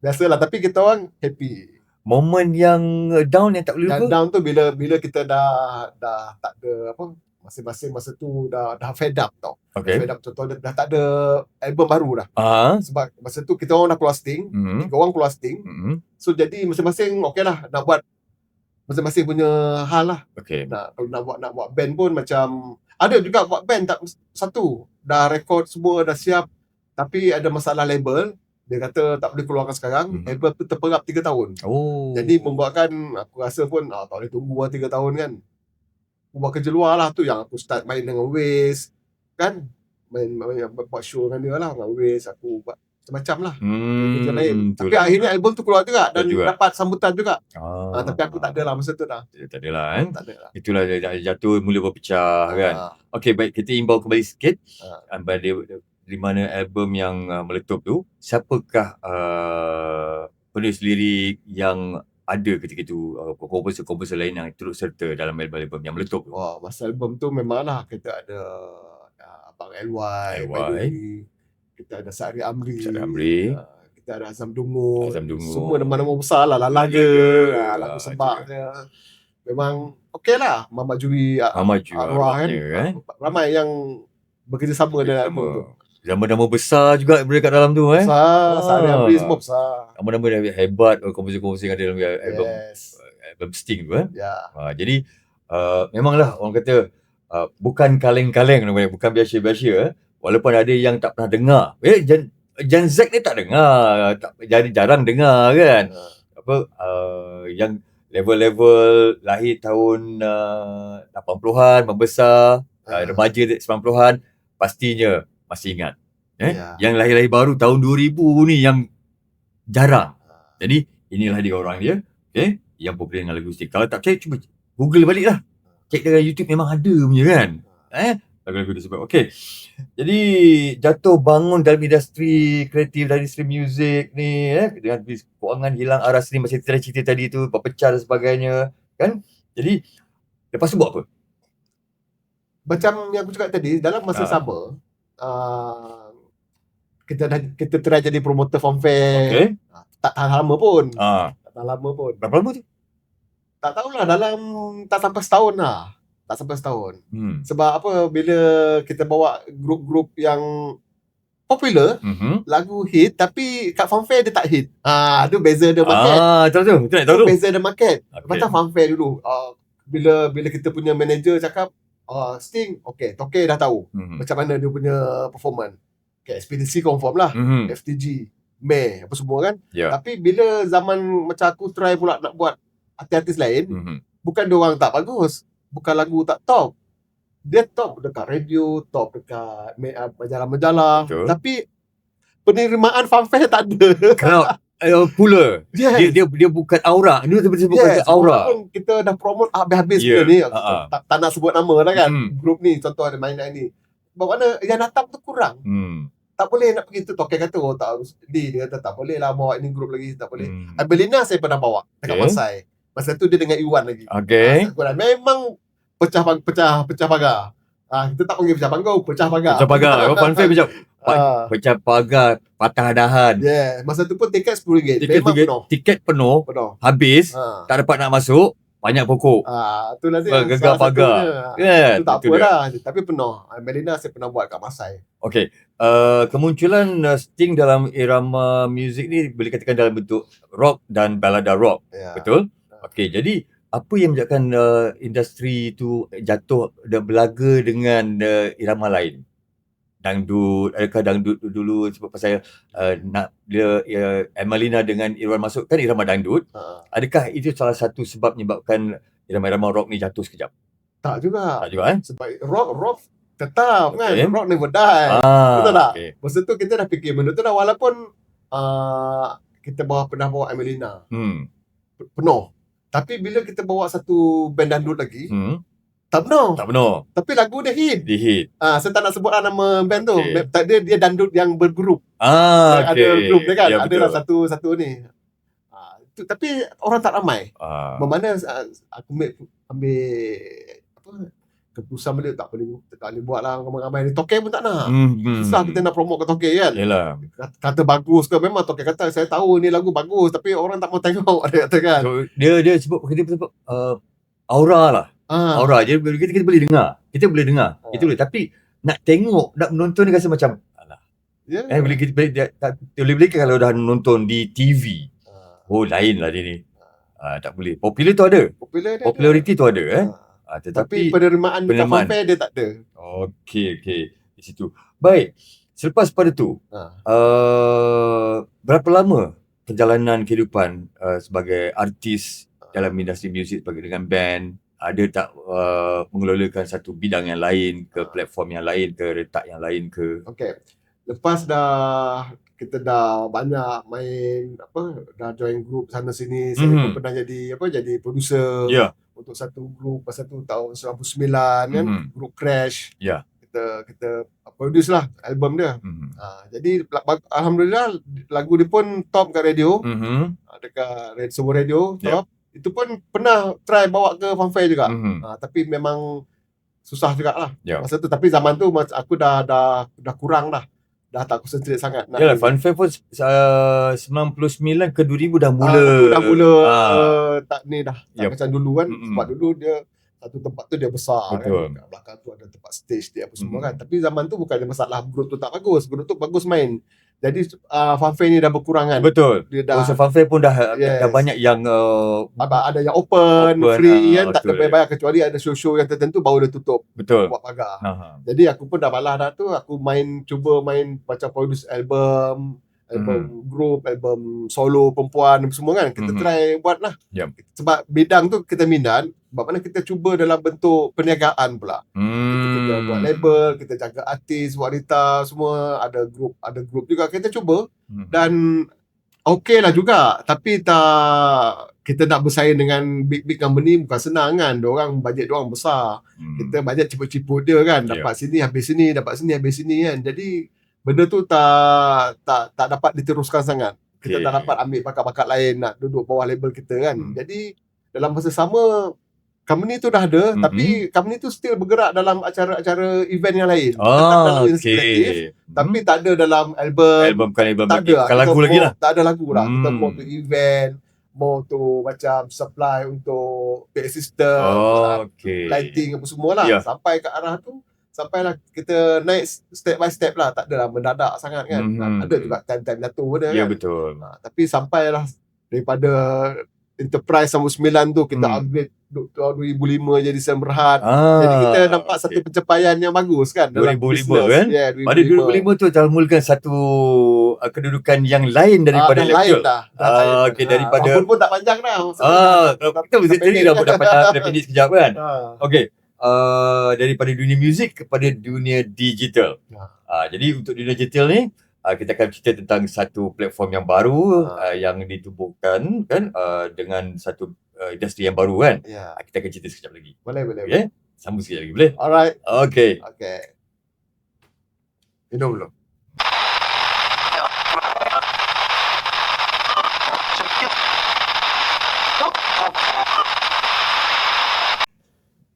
Biasalah, tapi kita orang happy. Momen yang down yang tak boleh Yang lupa? down tu bila kita dah tak ada apa, masing-masing masa tu dah fed up tau. Okay. Fed up contoh dah tak ada album baru dah. Sebab masa tu kita orang dah keluar Sting, 3 orang keluar Sting. So jadi masing-masing okey lah nak buat masing-masing punya hal lah. Okay. Kalau nak buat band pun macam ada juga buat band tak satu. Dah rekod semua dah siap tapi ada masalah label. Dia kata tak boleh keluarkan sekarang. Album tu terperap 3 tahun. Jadi membuatkan aku rasa pun tak boleh tunggu 3 tahun kan. Aku buat kerja luar lah tu yang aku start main dengan Waze kan. Main buat show dengan dia lah dengan Waze. Aku buat macam-macam lah kerja lain. Tapi akhirnya album tu keluar juga dan dapat sambutan juga. Tapi aku tak ada lah masa tu dah. Tak ada lah kan. Tak ada lah. Itulah jatuh mula berpecah kan. Okay, baik, kita imbau kembali sikit. Di mana album yang meletup tu, siapakah penulis lirik yang ada ketika itu, komposer-komposer lain yang turut serta dalam album yang meletup tu? Wah, masa album tu memanglah kita ada Abang LY, kita ada Sa'ri Amri, kita ada Azam Dungu. Semua nama-nama besar lah, Lalaga, lagu sebabnya. Memang okey lah, Mama Juri Arwah kan. Ramai yang bekerjasama dengan album tu. Nama-nama besar juga berada kat dalam tu Besar, Sa'ri Amri semua besar. Nama-nama hebat komposer-komposer yang ada dalam album Sting tu Jadi memanglah orang kata bukan kaleng-kaleng, bukan biasa-biasa. Walaupun ada yang tak pernah dengar. Gen Z ni tak dengar, jarang dengar kan. Yang level-level lahir tahun 80-an, membesar, remaja 90-an, pastinya masih ingat. Yang lahir-lahir baru tahun 2000 ni yang jarang. Jadi inilah dia orang dia, okay, yang popular dengan lagu Sting. Kalau tak percaya, cuba Google balik lah. Cek dengan YouTube memang ada punya kan. Lagu-lagu tersebut. Okay. Jadi jatuh bangun dalam industri kreatif, dari industri muzik ni dengan kewangan hilang arah seni macam cerita tadi tu, berpecah dan sebagainya kan. Jadi lepas tu buat apa? Macam yang aku cakap tadi, dalam masa sama kita try jadi promoter form fair. Tak tahan lama pun. Tak tahan lama pun. Berapa lama tu? Tak tahulah, dalam tak sampai setahun lah. Tak sampai setahun. Sebab apa, bila kita bawa grup-grup yang popular, lagu hit, tapi kat fanfare dia tak hit. Tu beza dia market. Betul. Kita nak tahu tu. Beza dia market. Macam fanfare dulu. Bila kita punya manager cakap, Sting, okay, Toke dah tahu macam mana dia punya performance. Okay, Expediency confirm lah. FTG, May, apa semua kan. Tapi bila zaman macam aku try pula nak buat artis lain, bukan dia orang tak bagus, bukan lagu tak top. Dia top dekat radio, top dekat majalah-majalah. Tapi penerimaan fanfare tak ada. Crowd pula. Dia bukan aura. Dia bukan aura. Kita dah promote habis-habis ni. Tak nak sebut nama lah kan. Grup ni contoh ada main ni. Sebab mana yang datang tu kurang. Tak boleh nak pergi tu. Toke kata tak, dia kata tak boleh lah bawa ini grup lagi, tak boleh. Abelina saya pernah bawa dekat Masai. Masa tu dia dengan Iwan lagi. Memang pecah pagar. Kita tak panggil pecah pagar, pecah pagar. Pecah pagar. Fanfare pecah pagar, patah dahan. Masa tu pun tiket RM10. Memang penuh. Tiket penuh. Habis, tak dapat nak masuk, banyak pokok. Itulah dia. Gegar pagar. Itu tak apa lah. Tapi penuh. Melina saya pernah buat kat Masai. Okay. Kemunculan Sting dalam irama muzik ni boleh katakan dalam bentuk rock dan balada rock. Betul? Okay, jadi apa yang menyebabkan industri tu jatuh dan belaga dengan irama lain? Dangdut, adakah dangdut dulu sebab pasal nak dia Emelina dengan Irwan masuk kan irama dangdut. Adakah itu salah satu sebab menyebabkan irama-irama rock ni jatuh sekejap? Tak juga. Sebab rock tetap kan. Rock never die. Betul tak? Masa tu kita dah fikir benda tu dah, walaupun kita pernah bawa Emelina. Penuh. Tapi bila kita bawa satu band dangdut lagi, tak penuh. Tapi lagu dia hit. Saya tak nak sebut nama band tu. Dia dangdut yang bergrup. Ada grup dia kan. Adalah satu ni. Tapi orang tak ramai. Bermakna aku ambil keputusan balik tak boleh buat lah ramai-ramai ni. Token pun tak nak. Susah kita nak promote ke token kan. Yalah. Kata bagus ke, memang token kata saya tahu ni lagu bagus tapi orang tak mau tengok dia kata kan. So, dia sebut aura lah. Aura je kita boleh dengar. Kita boleh dengar. Itu boleh, tapi nak tengok, nak menonton ni rasa macam alah. Boleh kita boleh kalau dah nonton di TV. Oh lain lah dia ni. Tak boleh. Popular tu ada. Populariti tu ada tapi penerimaan dekat fanfare dia tak ada. Okey. Di situ. Baik. Selepas pada tu, berapa lama perjalanan kehidupan sebagai artis dalam industri muzik sebagai dengan band? Ada tak mengelolakan satu bidang yang lain ke, platform yang lain ke, retak yang lain ke? Okey. Lepas kita dah banyak main dah join group sana sini. Saya pun pernah jadi producer untuk satu group pasal tu tahun 99 kan, group Crash. Kita produce lah album dia. Jadi alhamdulillah lagu dia pun top kat radio. Dekat sebuah radio top. Itu pun pernah try bawa ke fanfare juga. Tapi memang susah jugalah masa tu. Tapi zaman tu aku dah kurang dah. Dah tak concentrate sangat. Yalah, fanfare pun 99 ke 2000 dah mula. Dah mula tak macam dulu kan. Sebab dulu dia satu tempat tu dia besar. Betul. Kan. Kat belakang tu ada tempat stage dia apa semua kan. Tapi zaman tu bukan ada masalah grup tu tak bagus. Grup tu bagus main. Jadi fanfare ni dah berkurang kan. Betul. So fanfare pun dah banyak yang ada yang open free kan, tak ada bayar kecuali ada show-show yang tertentu baru dia tutup. Betul. Buat pagar. Jadi aku pun dah malas dah tu. Aku cuba main macam produce album group, album solo perempuan semua kan. Kita try buat lah. Sebab bidang tu kita minat. Sebab mana kita cuba dalam bentuk perniagaan pula. Kita buat label, kita jaga artis, wanita semua, ada grup juga kita cuba. Dan okey lah juga, tapi kita nak bersaing dengan big company bukan senang kan. Bajet diorang besar. Kita bajet ciput-ciput dia kan, dapat sini habis sini, dapat sini habis sini kan. Jadi benda tu tak dapat diteruskan sangat. Kita tak dapat ambil bakat-bakat lain nak duduk bawah label kita kan. Jadi dalam masa sama company tu dah ada, tapi company tu still bergerak dalam acara-acara event yang lain. Tetap dalam kreatif, tapi tak ada dalam album. Bukan album tak lagi. Bukan lagu lagi lah. Tak ada lagu lah. Kita mau tu event, mau tu macam supply untuk PA system, lighting apa semua lah. Sampai ke arah tu, sampailah kita naik step by step lah. Tak adalah mendadak sangat kan. Ada juga time-time jatuh dia kan. Betul. Tapi sampailah daripada Enterprise sampai 9 tu kita upgrade 2005 jadi Sam Berhad. Jadi kita nampak satu pencapaian yang bagus kan 2005 kan. Pada 2005 tu telah mulakan satu kedudukan yang lain daripada lecture. Daripada walaupun pun tak panjang dah. Kita mesti tadi dah dapat pendek sekejap kan. Daripada dunia muzik kepada dunia digital. Jadi untuk dunia digital ni kita akan cerita tentang satu platform yang baru yang ditubuhkan kan dengan satu industri yang baru kan. Kita akan cerita sekejap lagi. Boleh. Okay? Sambung sekejap lagi boleh? Alright. Okay. Minum dulu.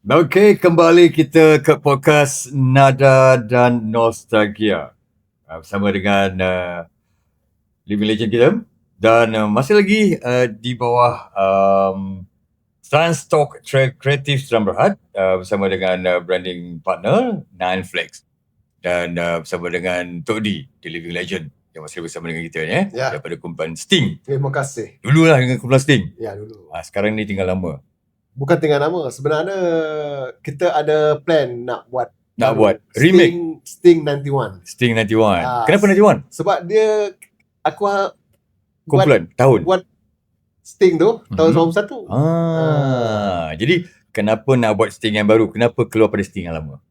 Okay, kembali kita ke podcast Nada dan Nostalgia. Bersama dengan living legend kita dan masih lagi di bawah Transtalk Creative Sam Berhad bersama dengan branding partner Nine Flex dan bersama dengan Tok D, the living legend yang masih bersama dengan kita ni daripada kumpulan Sting. Terima kasih. Dulu lah dengan kumpulan Sting. Ya dulu. Sekarang ni tinggal lama. Bukan tinggal lama. Sebenarnya kita ada plan nak buat remake Sting 91. Sting 91. Kenapa 91? Sebab dia aku kumpulan tahun buat Sting tu tahun 91. Jadi kenapa nak buat Sting yang baru? Kenapa keluar pada Sting yang lama?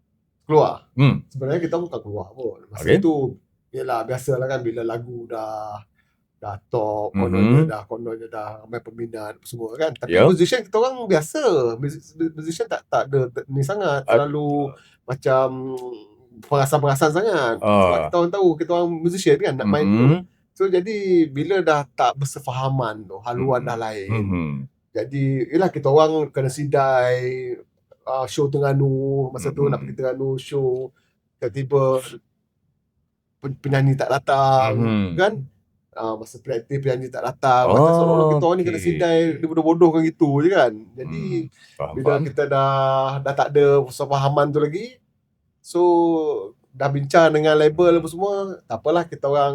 Keluar. Sebenarnya kita bukan keluar pun. Masa tu yalah biasalah kan bila lagu dah top, kononnya dah ramai peminat semua kan. Tapi musician kita orang biasa. Musician tak ada ni sangat terlalu macam perasan-perasan sangat. Sebab kita orang tahu kita orang musician kan nak main tu. So jadi bila dah tak bersefahaman tu, haluan dah lain. Jadi yalah kita orang kena sidai show Terengganu, masa tu nak pergi Terengganu show, tiba-tiba penyanyi tak datang kan. Masa praktis penyanyi tak datang, macam seolah-olah kita orang ni kena sidai bodoh-bodohkan gitu je kan. Jadi bila kita dah tak ada persefahaman tu lagi, so dah bincang dengan label apa semua, tak apalah, kita orang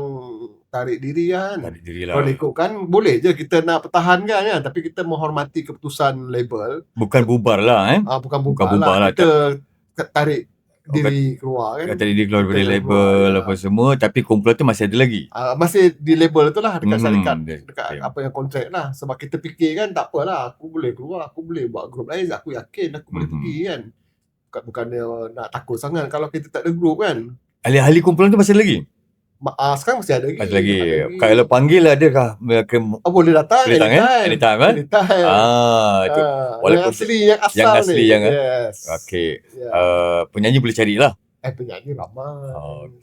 tarik diri kan. Kalau ikutkan boleh je kita nak pertahankan kan, tapi kita menghormati keputusan label. Bukan bubar lah bukan bubar lah. Kita tarik diri keluar kan. Tarik diri keluar dari label apa semua, tapi kumpulan tu masih ada lagi. Masih di label tu lah, dekat syarikat, dekat apa yang kontrak lah. Sebab kita fikir kan, tak apalah, aku boleh keluar, aku boleh buat grup lain, aku yakin aku boleh pergi kan. Bukannya nak takut sangat kalau kita tak ada grup kan. Ahli-ahli kumpulan tu masih ada lagi? Sekarang masih ada lagi. Masih lagi. Kalau panggil adakah? Boleh datang. Anytime kan? Itu. Walaupun yang asli yang yes. Okey. Penyanyi boleh carilah. Penyanyi ramai.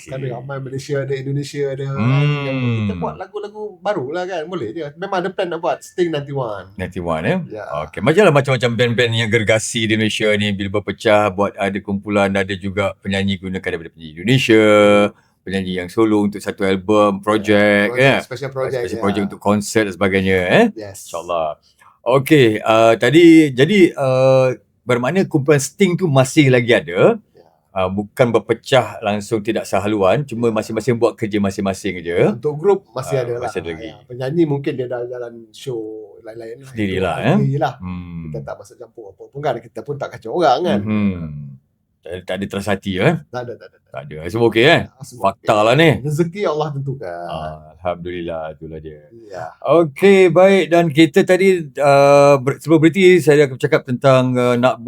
Kan ramai, Malaysia ada, Indonesia ada. Kita buat lagu-lagu baru lah kan. Boleh je. Memang ada plan nak buat Sting 91 Okey. Macam-macam band-band yang gergasi di Indonesia ni bila berpecah, buat ada kumpulan, ada juga penyanyi gunakan daripada penyanyi Indonesia, penyanyi yang solo untuk satu album, project special project untuk konsert dan sebagainya Yes. InsyaAllah. Okey, tadi jadi bermakna kumpulan Sting tu masih lagi ada. Bukan berpecah langsung, tidak sehaluan, cuma masing-masing buat kerja masing-masing je. Untuk grup masih ada lah. Masih ada lagi. Penyanyi mungkin dia dah jalan show lain-lain lah. Sendirilah Kita tak masuk campur apa pun kan. Kita pun tak kacau orang kan. Tak ada terasa hati Tak ada. Semua okey Fakta okay lah ni. Rezeki Allah tentukan. Alhamdulillah, itulah dia. Okey, baik. Dan kita tadi sebelum berhenti saya akan bercakap tentang nak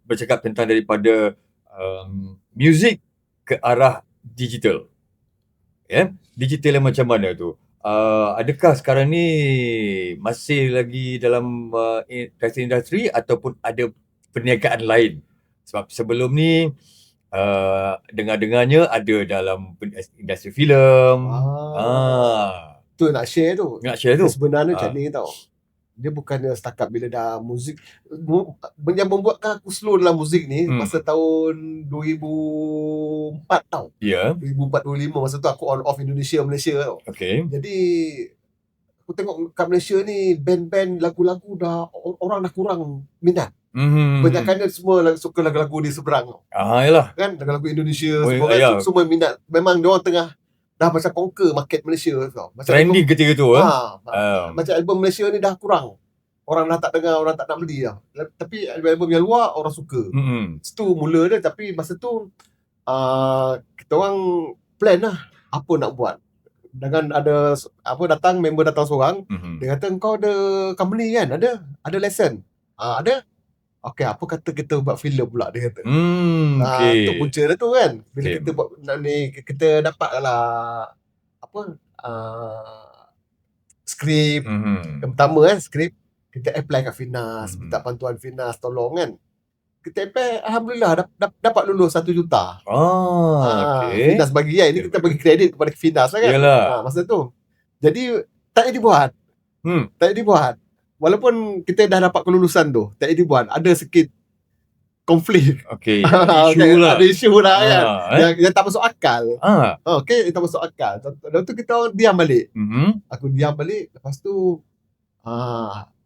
bercakap tentang daripada muzik ke arah digital. Digital yang macam mana tu? Adakah sekarang ni masih lagi dalam industri ataupun ada perniagaan lain? Sebab sebelum ni dengar-dengarnya ada dalam industri filem. Tu nak share tu. Sebenarnya macam ni tau. Dia bukannya setakat bila dah muzik, yang membuatkan aku slow dalam muzik ni masa tahun 2004 tau. 2004-2005 masa tu aku on off Malaysia tau. Jadi aku tengok kat Malaysia ni band-band lagu-lagu dah orang dah kurang minat. Kebanyakannya semua suka lagu-lagu di seberang. Yalah. Kan lagu-lagu Indonesia semua semua minat. Memang dia orang tengah dah macam conquer market Malaysia tau. Macam trending ketika tu macam album Malaysia ni dah kurang. Orang dah tak dengar, orang tak nak beli dah. Tapi album yang luar orang suka. Itu mula dia, tapi masa tu kita orang plan lah apa nak buat. Dengan ada member datang seorang, dia kata kau ada company kan? Ada lesson. Ada. Okey, apa kata kita buat filem pula, dia kata. Itu punca dia tu kan. Bila kita buat ni, kita dapat lah skrip. Yang pertama skrip kita apply kat Finas, minta bantuan Finas tolong kan. Kita apply, alhamdulillah dapat lulus 1 juta. Finas bagi ini kita bagi kredit kepada Finas lah kan. Masa tu. Jadi tak jadi buat. Tak jadi buat. Walaupun kita dah dapat kelulusan tu, tak jadi buat. Ada sikit konflik. Isu lah. Ada isu lah kan. Yang tak masuk akal. Tak masuk akal. Lepas tu kita diam balik. Aku diam balik. Lepas tu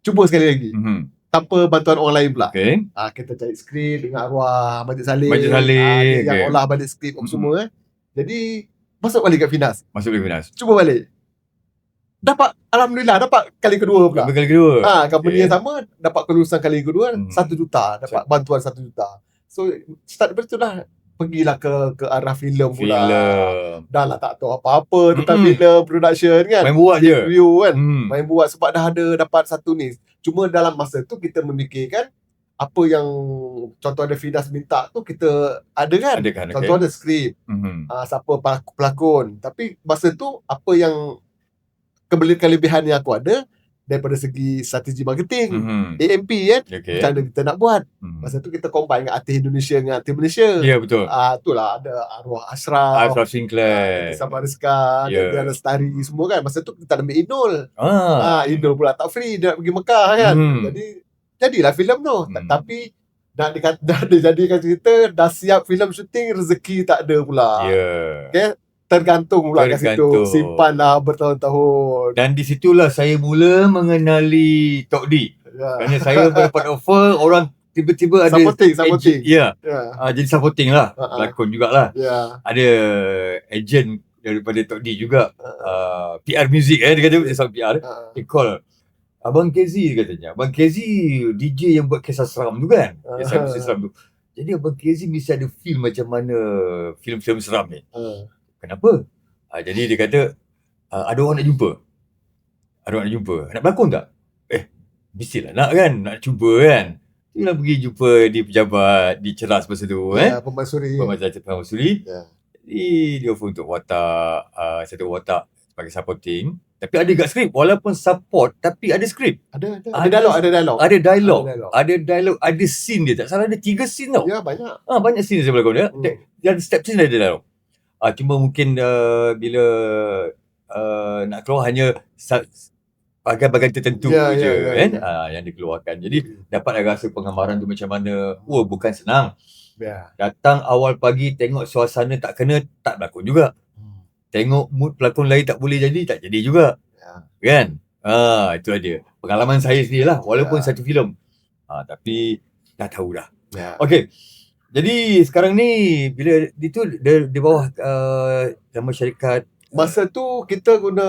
cuba sekali lagi. Tanpa bantuan orang lain pula. Kita cari skrip dengan arwah Majid Saleh. Yang olah balik skrip semua. Jadi masuk balik kat Finas. Cuba balik. Alhamdulillah dapat kali kedua pula. Company yang sama dapat kelulusan kali kedua 1 juta, dapat bantuan 1 juta. So start daripada tu lah, pergilah ke arah filem pula. Dah lah tak tahu apa-apa tentang filem production kan. Main buat je. Review kan. Main buat sebab dah ada dapat satu ni. Cuma dalam masa tu kita memikirkan apa yang contoh ada Finas minta tu kita ada kan. Contoh ada skrip. Siapa pelakon. Tapi masa tu apa yang kelebihan yang aku ada daripada segi strategi marketing, AMP kan, macam mana kita nak buat. Masa tu kita combine dengan artis Indonesia dengan artis Malaysia. Ya, betul. Itulah ada arwah Ashraf Sinclair, Sabah Rizka, ada Lestari semua kan. Masa tu kita ada ambil Inul. Inul pula tak free, dia nak pergi Mekah kan. Jadilah filem tu. Tapi dah dijadikan cerita, dah siap filem syuting, rezeki tak ada pula. Okay? Tergantung pula kat situ. Simpanlah bertahun-tahun. Dan di situlah saya mula mengenali Tok D. Kerana saya mendapat offer, orang tiba-tiba ada supporting. Jadi supporting lah. Pelakon jugalah. Ada agent daripada Tok D juga. PR music dia kata, dia PR. Dia call, Abang Kezi katanya. Abang Kezi DJ yang buat kisah seram tu kan. Kisah seram tu. Jadi Abang Kezi mesti ada film macam mana film-film seram ni. Kenapa? Jadi dia kata, ada orang nak jumpa. Nak berlakon tak? Mestilah nak kan. Nak cuba kan. Dia pergi jumpa di pejabat, di Ceras masa tu. Permaisuri. Jadi dia offer untuk watak, satu watak sebagai supporting. Tapi ada kat skrip. Walaupun support, tapi ada skrip. Ada dialog. Ada scene dia. Tak salah ada 3 scene tau. Ya, banyak. Banyak scene saya berlakon dia. Dan step scene ada dialog. Cuma mungkin bila nak keluar hanya bahagian-bahagian tertentu je kan. Yang dikeluarkan. Jadi dapatlah rasa penggambaran tu macam mana. Bukan senang. Datang awal pagi tengok suasana tak kena, tak berlakon juga. Tengok mood pelakon lain tak boleh jadi, tak jadi juga. Kan? Itulah dia. Pengalaman saya sendirilah. Walaupun satu filem. Tapi dah tahu dah. Okey. Jadi sekarang ni bila itu di bawah nama syarikat, masa tu kita guna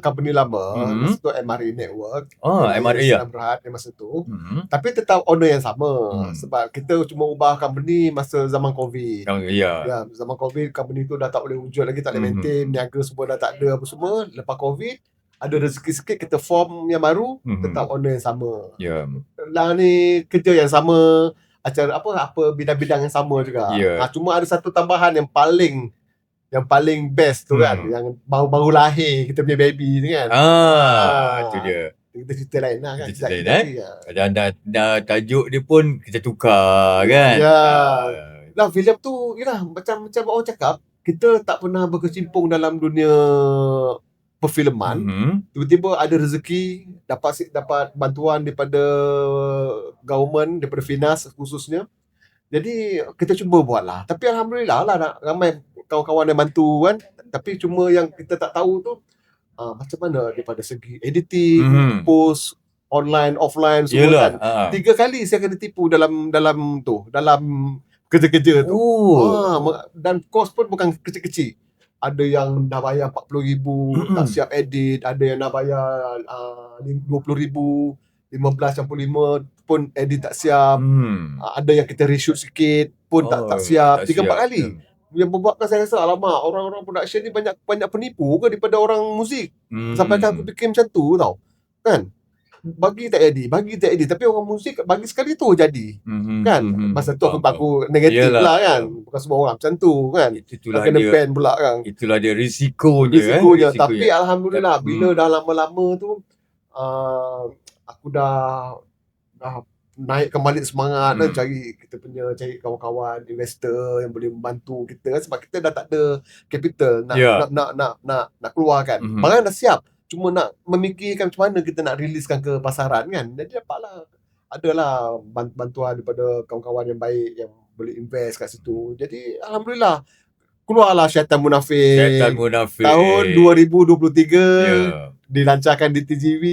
company lama, masa tu MRA Network. MRA ya. Berhad masa tu. Tapi tetap owner yang sama. Sebab kita cuma ubah company masa zaman COVID. Zaman COVID company tu dah tak boleh wujud lagi, tak boleh maintain, niaga semua dah tak ada apa semua. Lepas COVID ada rezeki sikit, kita form yang baru, tetap owner yang sama. Lah ni kerja yang sama, acara apa bidang-bidang yang sama juga. Cuma ada satu tambahan yang paling best tu kan, yang baru lahir kita punya baby ni kan. Itu dia. Kita cerita lain lah kan. Dan dah tajuk dia pun kita tukar kan. Lah filem tu yalah macam orang cakap, kita tak pernah berkecimpung dalam dunia perfilman. Tiba-tiba ada rezeki, dapat bantuan daripada government, daripada Finas khususnya. Jadi kita cuba buat lah. Tapi alhamdulillah lah ramai kawan-kawan yang bantu kan. Tapi cuma yang kita tak tahu tu macam mana daripada segi editing, post, online, offline semua kan. 3 kali saya kena tipu dalam kerja-kerja tu. Dan kos pun bukan kecil-kecil. Ada yang dah bayar 40,000 tak siap edit, ada yang dah bayar 20,000, 15.5 pun edit tak siap. Ada yang kita reshoot sikit pun tak siap. 3-4 kali. Yang membuatkan saya rasa, alamak, orang-orang production ni banyak penipu ke daripada orang muzik. Sampai kan aku fikir macam tu tau. Kan? Bagi tak edit. Tapi orang muzik bagi sekali tu jadi. Kan? Masa tu aku negatif lah kan. Bukan semua orang macam tu kan. Itulah kena dia, ban pula kan. Itulah dia risikonya. Tapi alhamdulillah bila dah lama-lama tu aku dah naikkan balik semangat dan cari kawan-kawan investor yang boleh membantu kita kan, sebab kita dah tak ada capital nak keluarkan. Barang dah siap, cuma nak memikirkan macam mana kita nak riliskan ke pasaran kan. Jadi adalah bantuan daripada kawan-kawan yang baik yang boleh invest kat situ. Jadi alhamdulillah keluarlah Syaitan Munafik tahun 2023. Dilancarkan di TGV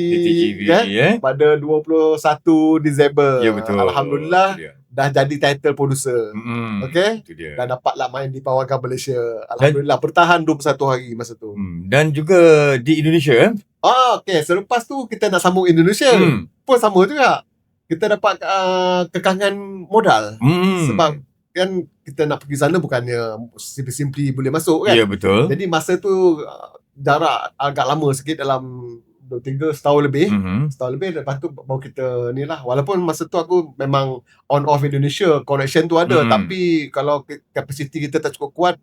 kan? Pada 21 Disember. Betul. Alhamdulillah dah jadi title producer. Okay? Dan dapatlah main di Pawagam Malaysia. Alhamdulillah bertahan 21 hari masa tu. Dan juga di Indonesia. Okay. Selepas tu kita nak sambung Indonesia. Pun sama juga. Kita dapat kekangan modal. Sebab kan kita nak pergi sana bukannya simply boleh masuk kan. Betul. Jadi masa tu jarak agak lama sikit, dalam 2-3 setahun lebih. Lepas tu baru kita ni lah. Walaupun masa tu aku memang on off Indonesia, connection tu ada. Tapi kalau kapasiti kita tak cukup kuat,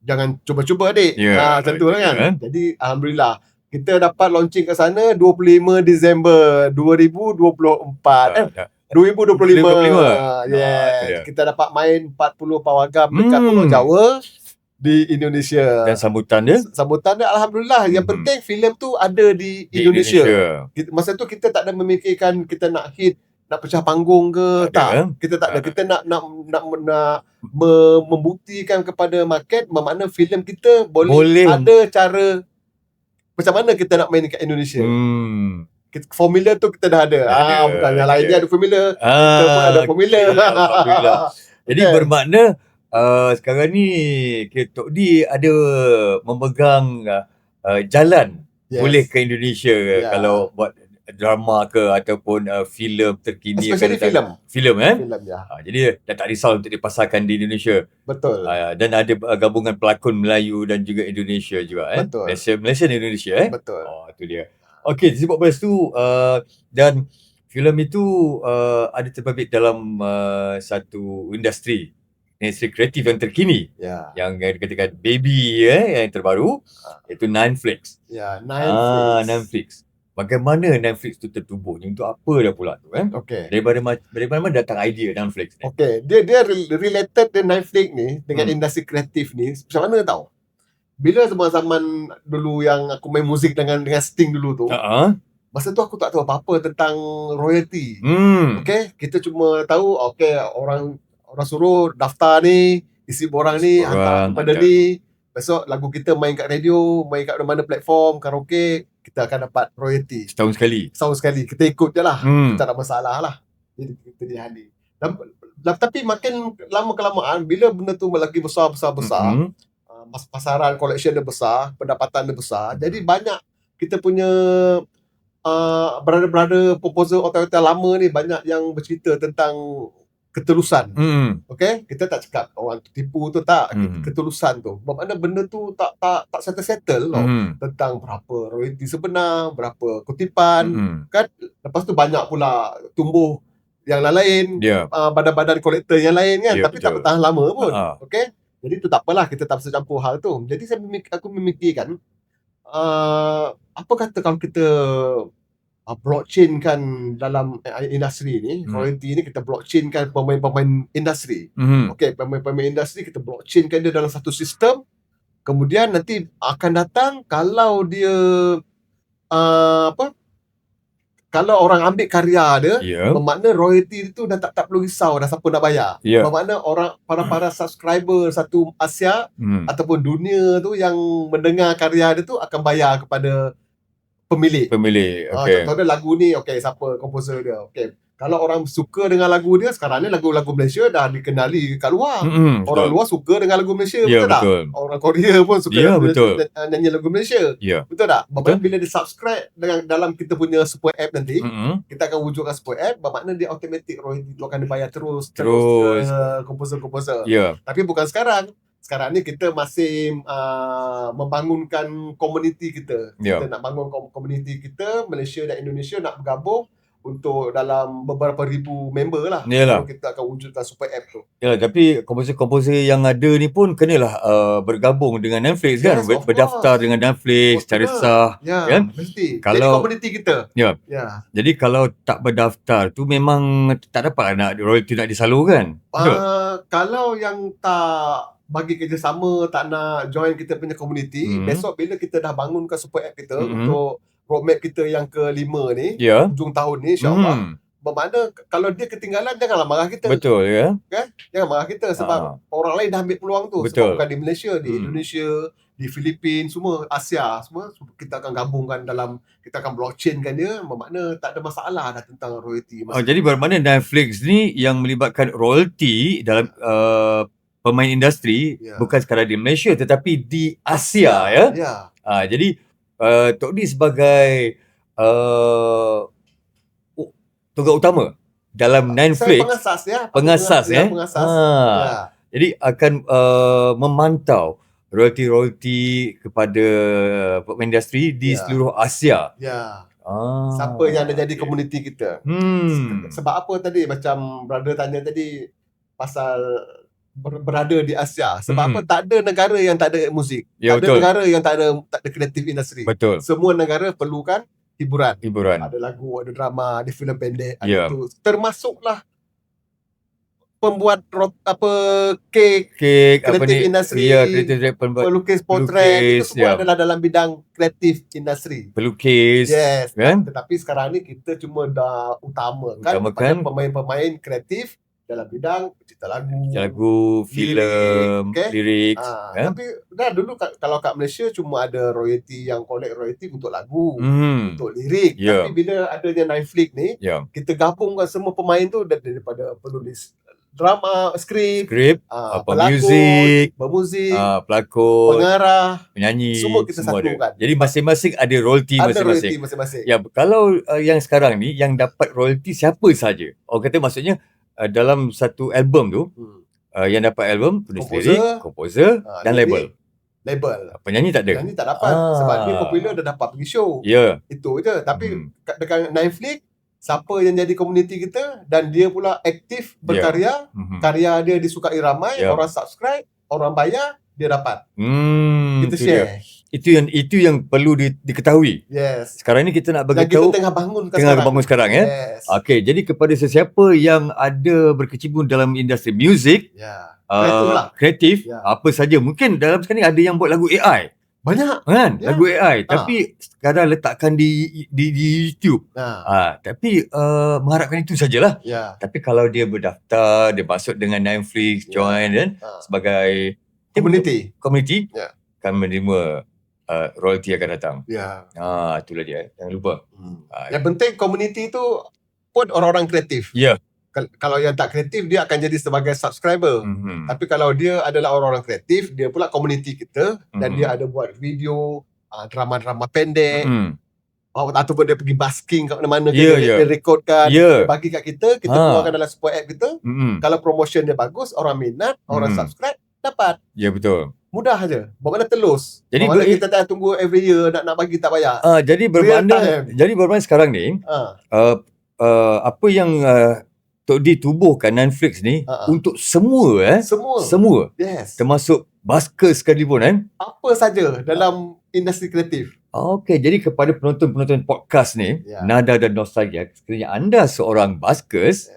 jangan cuba-cuba adik. Macam tu lah kan. Jadi alhamdulillah kita dapat launching kat sana 25 Disember 2024. 2025. Kita dapat main 40 pawagam dekat Pulau Jawa di Indonesia. Dan sambutan dia alhamdulillah. Yang penting filem tu ada di Indonesia. Masa tu kita tak ada memikirkan kita nak hit nak pecah panggung ke, tak. Kita tak ada. Kita nak membuktikan kepada market bermakna filem kita boleh ada cara macam mana kita nak main kat Indonesia. Formula tu kita dah ada. Bukan yang lain dia ada formula. Kita pun ada formula. Jadi bermakna sekarang ni Tok D ada memegang jalan boleh ke Indonesia kalau buat drama ke ataupun filem terkini, especially filem jadi dah tak risau untuk dipasarkan di Indonesia. Betul. Dan ada gabungan pelakon Melayu dan juga Indonesia juga. Betul. Malaysia dan Indonesia. Betul. Itu dia. Okey, sebab lepas tu dan filem itu ada terbabit dalam satu industri kreatif yang terkini, yang dikatakan baby yang terbaru, iaitu Netflix. Netflix. Bagaimana Netflix tu tertubuhnya, untuk apa dah pula tu Okey. Daripada mana datang idea Netflix ni? Okey, dia related dengan Netflix ni dengan industri kreatif ni. Macam mana tahu? Bila zaman dulu yang aku main muzik dengan Sting dulu tu, masa tu aku tak tahu apa-apa tentang royalty. Okey, kita cuma tahu orang suruh daftar ni, isi borang ni, hantar kepada ni. Besok lagu kita main kat radio, main kat mana platform, karaoke, kita akan dapat royalty. Setahun sekali. Kita ikut je lah. Tak ada masalah lah. Itu dia ni. Tapi makin lama kelamaan, bila benda tu lagi besar, pasaran collection dia besar, pendapatan dia besar, jadi banyak kita punya brother-brother proposer otak-otak lama ni banyak yang bercerita tentang ketulusan. Okey, kita tak cakap orang tipu tu, tak. Ketulusan tu. Bermakna benda tu tak settle tentang berapa royalty sebenar, berapa kutipan. Kan lepas tu banyak pula tumbuh yang lain, badan-badan kolektor yang lain kan, tapi tak bertahan lama pun. Okey. Jadi tu tak apalah, kita tak pasal campur hal tu. Jadi aku memikirkan apa kata kalau kita blockchain kan dalam industri ni, royalty ni kita blockchain kan pemain-pemain industri. Okey, pemain-pemain industri kita blockchain kan dia dalam satu sistem. Kemudian nanti akan datang kalau dia kalau orang ambil karya dia, bermakna royalty itu dah tak perlu risau dah siapa nak bayar. Bermakna orang para subscriber satu Asia ataupun dunia tu yang mendengar karya dia tu akan bayar kepada pemilik. Okey. Contohnya lagu ni, siapa komposer dia. Okey. Kalau orang suka dengan lagu dia, sekarang ni lagu-lagu Malaysia dah dikenali kat luar. Orang luar suka dengan lagu Malaysia, betul tak? Orang Korea pun suka nyanyi lagu Malaysia. Betul tak? Bermakna bila dia subscribe dalam kita punya super app nanti, kita akan wujudkan super app, bermakna dia automatic royalty tu akan dibayar terus komposer-komposer. Tapi bukan sekarang. Sekarang ni kita masih membangunkan komuniti kita. Kita nak bangun komuniti kita, Malaysia dan Indonesia nak bergabung untuk dalam beberapa ribu member lah. Kita akan wujudkan super app tu. Tapi komposer-komposer yang ada ni pun kenalah bergabung dengan Netflix kan, berdaftar dengan Netflix secara sah. Kan? Mesti. Kalau jadi komuniti kita. Jadi kalau tak berdaftar tu memang tak dapat nak royalty nak disalurkan. Kalau yang tak bagi kerjasama, tak nak join kita punya komuniti, besok bila kita dah bangunkan super app kita untuk roadmap kita yang ke-5 ni, hujung tahun ni insyaAllah, bermakna kalau dia ketinggalan, janganlah marah kita. Betul kan? Jangan marah kita sebab orang lain dah ambil peluang tu. Sebab bukan di Malaysia, di Indonesia, di Filipina, semua Asia, semua kita akan gabungkan dalam, kita akan blockchain kan dia, bermakna tak ada masalah dah tentang royalty. Jadi bermakna Netflix ni yang melibatkan royalty dalam pemain industri bukan sekadar di Malaysia tetapi di Asia. Jadi Tok D sebagai tugas utama dalam Netflix, pengasas. Jadi akan memantau royalty kepada pemain industri di seluruh Asia. Siapa yang ada jadi komuniti kita. Sebab apa tadi macam brother tanya tadi pasal berada di Asia. Sebab apa tak ada negara yang tak ada muzik. Tak ada negara yang tak ada creative industry. Semua negara perlukan hiburan. Ada lagu, ada drama, ada filem pendek, ada tu. Termasuklah pembuat kek, kreatif industri, pelukis potret, itu semua adalah dalam bidang kreatif industri. Pelukis, yes, kan? Tetapi sekarang ni kita cuma dah utamakan pada pemain-pemain kreatif dalam bidang pencipta lagu, filem, lirik. Tapi dah dulu kalau kat Malaysia cuma ada royalty yang collect royalty untuk lagu, untuk lirik. Tapi bila adanya Netflix ni, kita gabungkan semua pemain tu daripada penulis drama, skrip, pemuzik, pelakon, pengarah, penyanyi, semua kita satukan. Jadi masing-masing ada royalty masing-masing. Ya, kalau yang sekarang ni yang dapat royalty siapa saja? Orang kata maksudnya dalam satu album tu yang dapat album penulis lirik, komposer dan label. Penyanyi tak ada. Penyanyi tak dapat sebab dia popular dah dapat pergi show. Itu je. Tapi dekat Netflix, siapa yang jadi komuniti kita dan dia pula aktif berkarya, karya dia disukai ramai, orang subscribe, orang bayar, dia dapat. Kita share. Itu yang perlu diketahui. Yes. Sekarang ni kita nak beritahu kita tengah bangun sekarang ya. Yes. Okey, jadi kepada sesiapa yang ada berkecimpung dalam industri muzik, kreatif, apa saja, mungkin dalam sekarang ni ada yang buat lagu AI. Banyak kan lagu AI tapi sekarang letakkan di YouTube. Tapi mengharapkan itu sajalah. Tapi kalau dia berdaftar, dia masuk dengan Netflix, join kan sebagai community akan menerima royalty akan datang. Itulah dia, jangan lupa. Yang penting community tu pun orang-orang kreatif. Kalau yang tak kreatif, dia akan jadi sebagai subscriber. Tapi kalau dia adalah orang-orang kreatif, dia pula komuniti kita dan dia ada buat video, drama-drama pendek, ataupun dia pergi basking kat mana-mana, dia rekodkan, dia bagi kat kita keluarkan dalam sebuah app kita. Kalau promotion dia bagus, orang minat, orang subscribe, dapat. Ya, betul. Mudah aja. Bermakna telus. Jadi kita dah tunggu every year nak bagi tak payah. Jadi bermakna sekarang ni apa yang ditubuhkan Netflix ni untuk semua semua. Yes. Termasuk baskers sekalipun apa saja dalam industri kreatif. Okey, jadi kepada penonton-penonton podcast ni, Nada dan Nostalgia, sekiranya anda seorang baskers,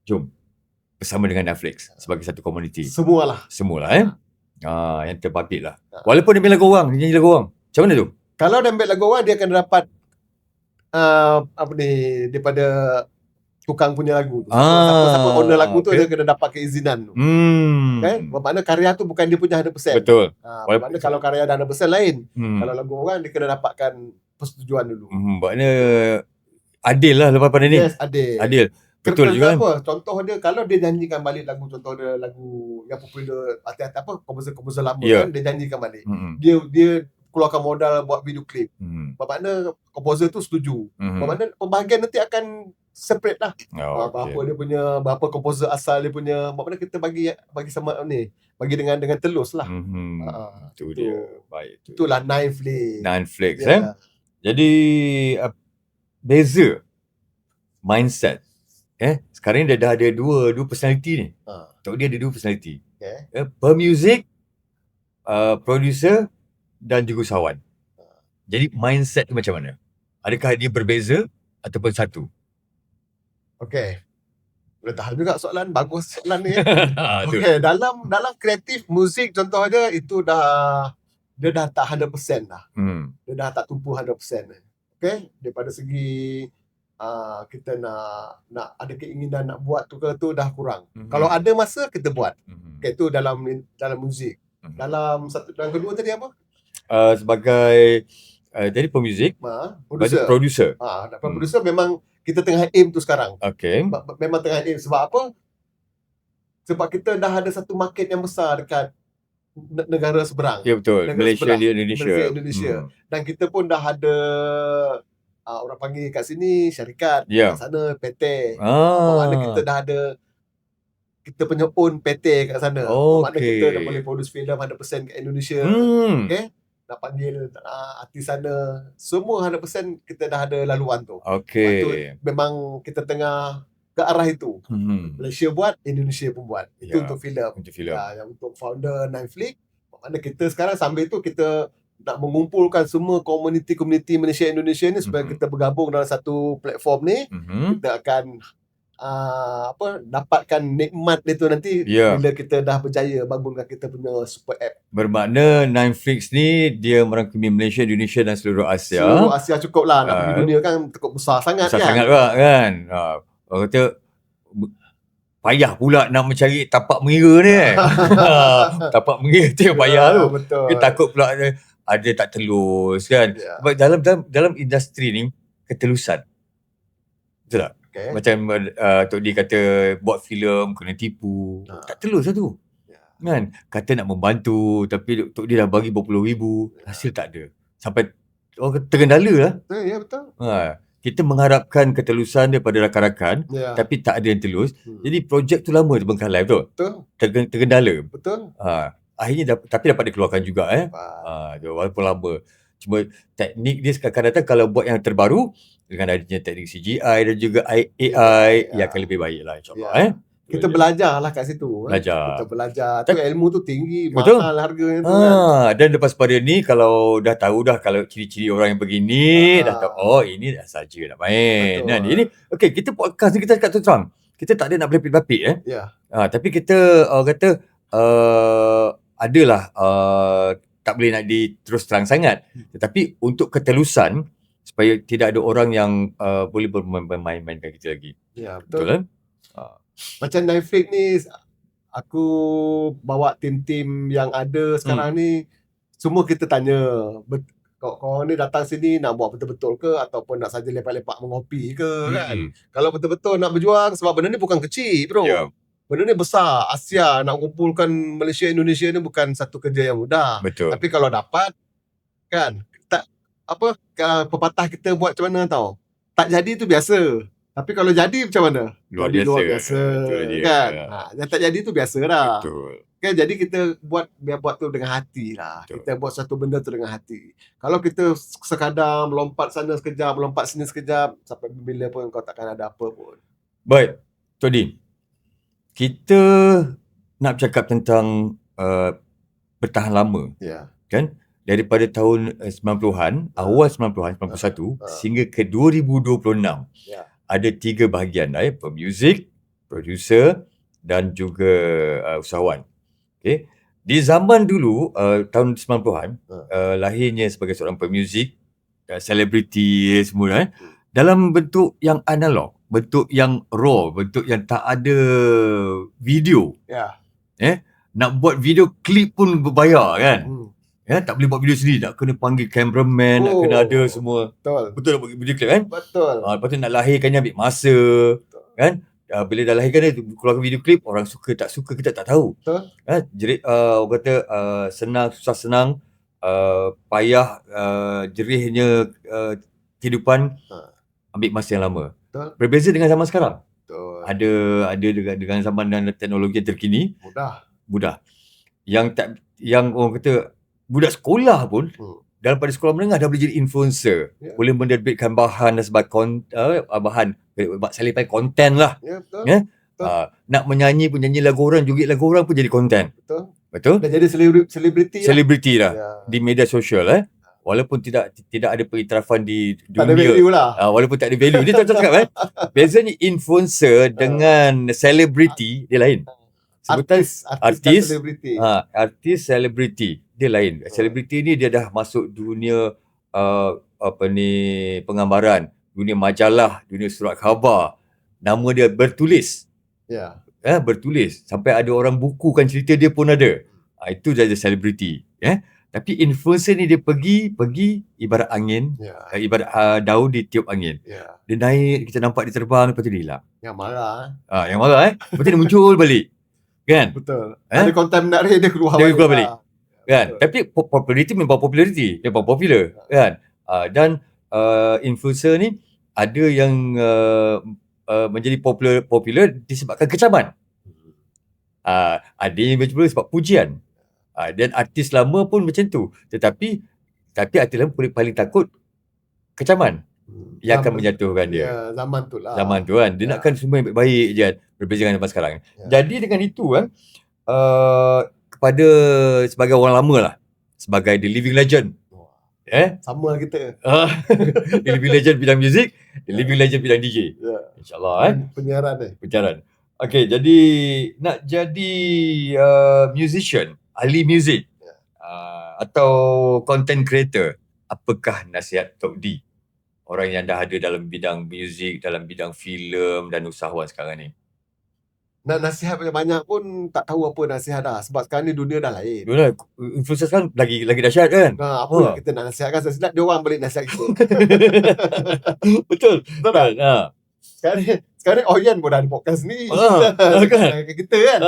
jom bersama dengan Netflix sebagai satu komuniti. Semualah yang terbabit lah. Walaupun dia ambil lagu orang, dia nyanyi lagu orang. Macam mana tu? Kalau dia ambil lagu orang, dia akan dapat daripada tukang punya lagu tu. Siapa owner lagu tu, dia kena dapat keizinan tu. Bermakna karya tu bukan dia punya 100%. Betul. Bermakna kalau karya dah 100% lain. Kalau lagu orang, dia kena dapatkan persetujuan dulu. Bermakna adil lah lepas pada ni. Yes, adil. Betul juga. Contoh dia, kalau dia nyanyikan balik lagu, contoh dia lagu yang popular, komposer lama kan, dia nyanyikan balik. Dia keluarkan modal buat video klip. Bermakna komposer tu setuju. Bermakna pembahagian nanti akan separate lah. Berapa dia punya, berapa komposer asal dia punya. Bermakna kita bagi sama ni, bagi dengan telus lah. Itu dia. Baik. Itulah Netflix. Jadi beza mindset. Sekarang ni dah ada dua personality ni. Tok dia ada dua personality. Pemuzik, producer dan juga usahawan. Jadi mindset tu macam mana? Adakah dia berbeza ataupun satu? Okey. Boleh tahan juga soalan. Bagus soalan ni. Dalam kreatif muzik contoh dia, itu dia dah tak 100% dah. Dia dah tak tumpu 100%. Okey, daripada segi kita nak ada keinginan nak buat tu dah kurang. Kalau ada masa kita buat. Itu dalam muzik. Dalam kedua tadi apa? Sebagai jadi pemuzik, producer. Producer memang kita tengah aim tu sekarang. Memang tengah aim. Sebab apa? Sebab kita dah ada satu market yang besar dekat negara seberang. Ya, betul. Malaysia, Indonesia. Dan kita pun dah ada orang panggil kat sini syarikat, kat sana PT. Maknanya kita dah ada kita punya own PT kat sana. Maknanya kita dah boleh produce filem 100% kat Indonesia. Nak panggil artis sana, semua 100% kita dah ada laluan tu. Memang kita tengah ke arah itu. Malaysia buat, Indonesia pun buat. Itu untuk filem. Yang untuk founder Netflix, maknanya kita sekarang sambil tu kita nak mengumpulkan semua komuniti Malaysia Indonesia ni supaya kita bergabung dalam satu platform ni. Kita akan dapatkan nikmat dia tu nanti bila kita dah berjaya bangunkan kita punya super app. Bermakna Netflix ni dia merangkumi Malaysia, Indonesia dan seluruh Asia. Seluruh Asia cukup lah. Nak pergi dunia kan cukup besar sangat besar sangat juga kan. Orang kata payah pula nak mencari tapak mengira ni. Tapak mengira tu yang payah tu. Betul. Kita takut pula ada tak telus kan. Sebab dalam industri ni ketelusan. Betul tak? Okay. Macam Tok D kata buat filem kena tipu. Tak telus lah tu. Kan? Kata nak membantu tapi Tok D dah bagi berpuluh ribu. Hasil tak ada. Sampai orang kata tergendala lah. Ya, betul. Kita mengharapkan ketelusan daripada rakan-rakan tapi tak ada yang telus. Jadi projek tu lama terbengkalai betul? Betul. Tergendala. Betul. Akhirnya tapi dapat dikeluarkan juga walaupun lama. Cuma teknik dia sekarang datang kalau buat yang terbaru dengan adanya teknik CGI dan juga AI ia akan lebih baik lah insyaAllah. Kita belajar lah kat situ. Kita belajar. Tu ilmu tu tinggi, betul? Mahal harganya tu kan. Dan lepas pada ni kalau dah tahu dah kalau ciri-ciri orang yang begini dah tahu ini dah saja nak main. Kan? Ini okey, kita podcast ni kita cakap terang. Kita tak ada nak berlapik-lapik tapi kita kata adalah tak boleh nak diterus terang sangat. Tetapi untuk ketelusan supaya tidak ada orang yang boleh bermain-mainkan kita lagi. Ya, betul. Kan? Macam Netflix ni aku bawa tim-tim yang ada sekarang ni semua kita tanya kau ni datang sini nak buat betul-betul ke ataupun nak saja lepak-lepak mengopi ke kan. Kalau betul-betul nak berjuang sebab benda ni bukan kecil bro. Benda ni besar. Asia nak kumpulkan Malaysia Indonesia ni bukan satu kerja yang mudah. Betul. Tapi kalau dapat kan tak pepatah kita buat macam mana tau. Tak jadi tu biasa. Tapi kalau jadi macam mana? Luar biasa. Kan? Yang tak jadi tu biasa lah. Betul. Kan jadi kita biar buat tu dengan hati lah. Betul. Kita buat satu benda tu dengan hati. Kalau kita sekadar melompat sana sekejap, melompat sini sekejap, sampai bila pun kau takkan ada apa pun. Baik, Tok D. Kita nak bercakap tentang bertahan lama. Kan? Daripada tahun 90-an, awal 90-an, 91 sehingga ke 2026. Ada 3 bahagian pemuzik, producer dan juga usahawan. Okay. Di zaman dulu tahun 90-an lahirnya sebagai seorang pemuzik, selebriti semua dalam bentuk yang analog, bentuk yang raw, bentuk yang tak ada video. Nak buat video klip pun berbayar kan. Tak boleh buat video sendiri, nak kena panggil cameraman, nak kena ada semua. Betul nak buat video klip kan? Betul. Lepas tu nak lahirkannya ambil masa. Kan? Bila dah lahirkan dia keluarkan video klip, orang suka tak suka kita tak tahu. Jadi orang kata senang susah senang, payah jerihnya kehidupan ambil masa yang lama. Berbeza dengan zaman sekarang. Ada dengan zaman dan teknologi yang terkini, mudah. Yang orang kata budak sekolah pun dalam pada sekolah menengah dah boleh jadi influencer. Boleh menerbitkan bahan dan sebagai bahan salipan konten lah. Nak menyanyi pun nyanyi lagu orang, joget lagu orang pun jadi konten. Betul? Dah jadi selebriti. Selebriti lah di media sosial walaupun tidak ada pengiktirafan di dunia. Tak ada value lah. Walaupun tak ada value. Dia tak cakap bezanya influencer dengan selebriti dia lain. Artis selebriti. Artis selebriti dia lain. Selebriti ni dia dah masuk dunia penggambaran, dunia majalah, dunia surat khabar. Nama dia bertulis. Bertulis sampai ada orang bukukan cerita dia pun ada. Itu dah jadi selebriti. Tapi influencer ni dia pergi ibarat angin, ibarat daun ditiup angin. Dia naik, kita nampak dia terbang, lepas tu dia hilang. Yang marah. Yang marah lepas tu dia muncul balik. Kan? Betul. Ada konten menarik dia keluar balik. Kan? Tapi populariti memang popular kan? Dan influencer ni ada yang menjadi popular disebabkan kecaman. Ada yang popular sebab pujian. Dan artis lama pun macam tu. Tetapi artis lama paling takut kecaman. Yang akan menjatuhkan dia. Zaman tu lah. Zaman tu kan. Dia nakkan semua yang baik-baik je kan. Berbeza dengan zaman sekarang. Jadi dengan itu kepada sebagai orang lama lah. Sebagai the living legend. Sama kita. Dia lebih legend bidang muzik, dia lebih legend bidang DJ. InsyaAllah Penyiaran. Okay, jadi nak jadi musician, ahli muzik atau content creator, apakah nasihat Tok D? Orang yang dah ada dalam bidang muzik, dalam bidang filem dan usahawan sekarang ni. Nak nasihat banyak pun tak tahu apa nasihat dah. Sebab sekarang ni dunia dah lain. Dunia influencer sekarang lagi dahsyat kan? Apa yang kita nak nasihatkan sesilap, dia orang balik nasihat kita. Betul. Betul tak? Sekarang ni Oyan pun dah ada podcast ni. Kan? Kita kan.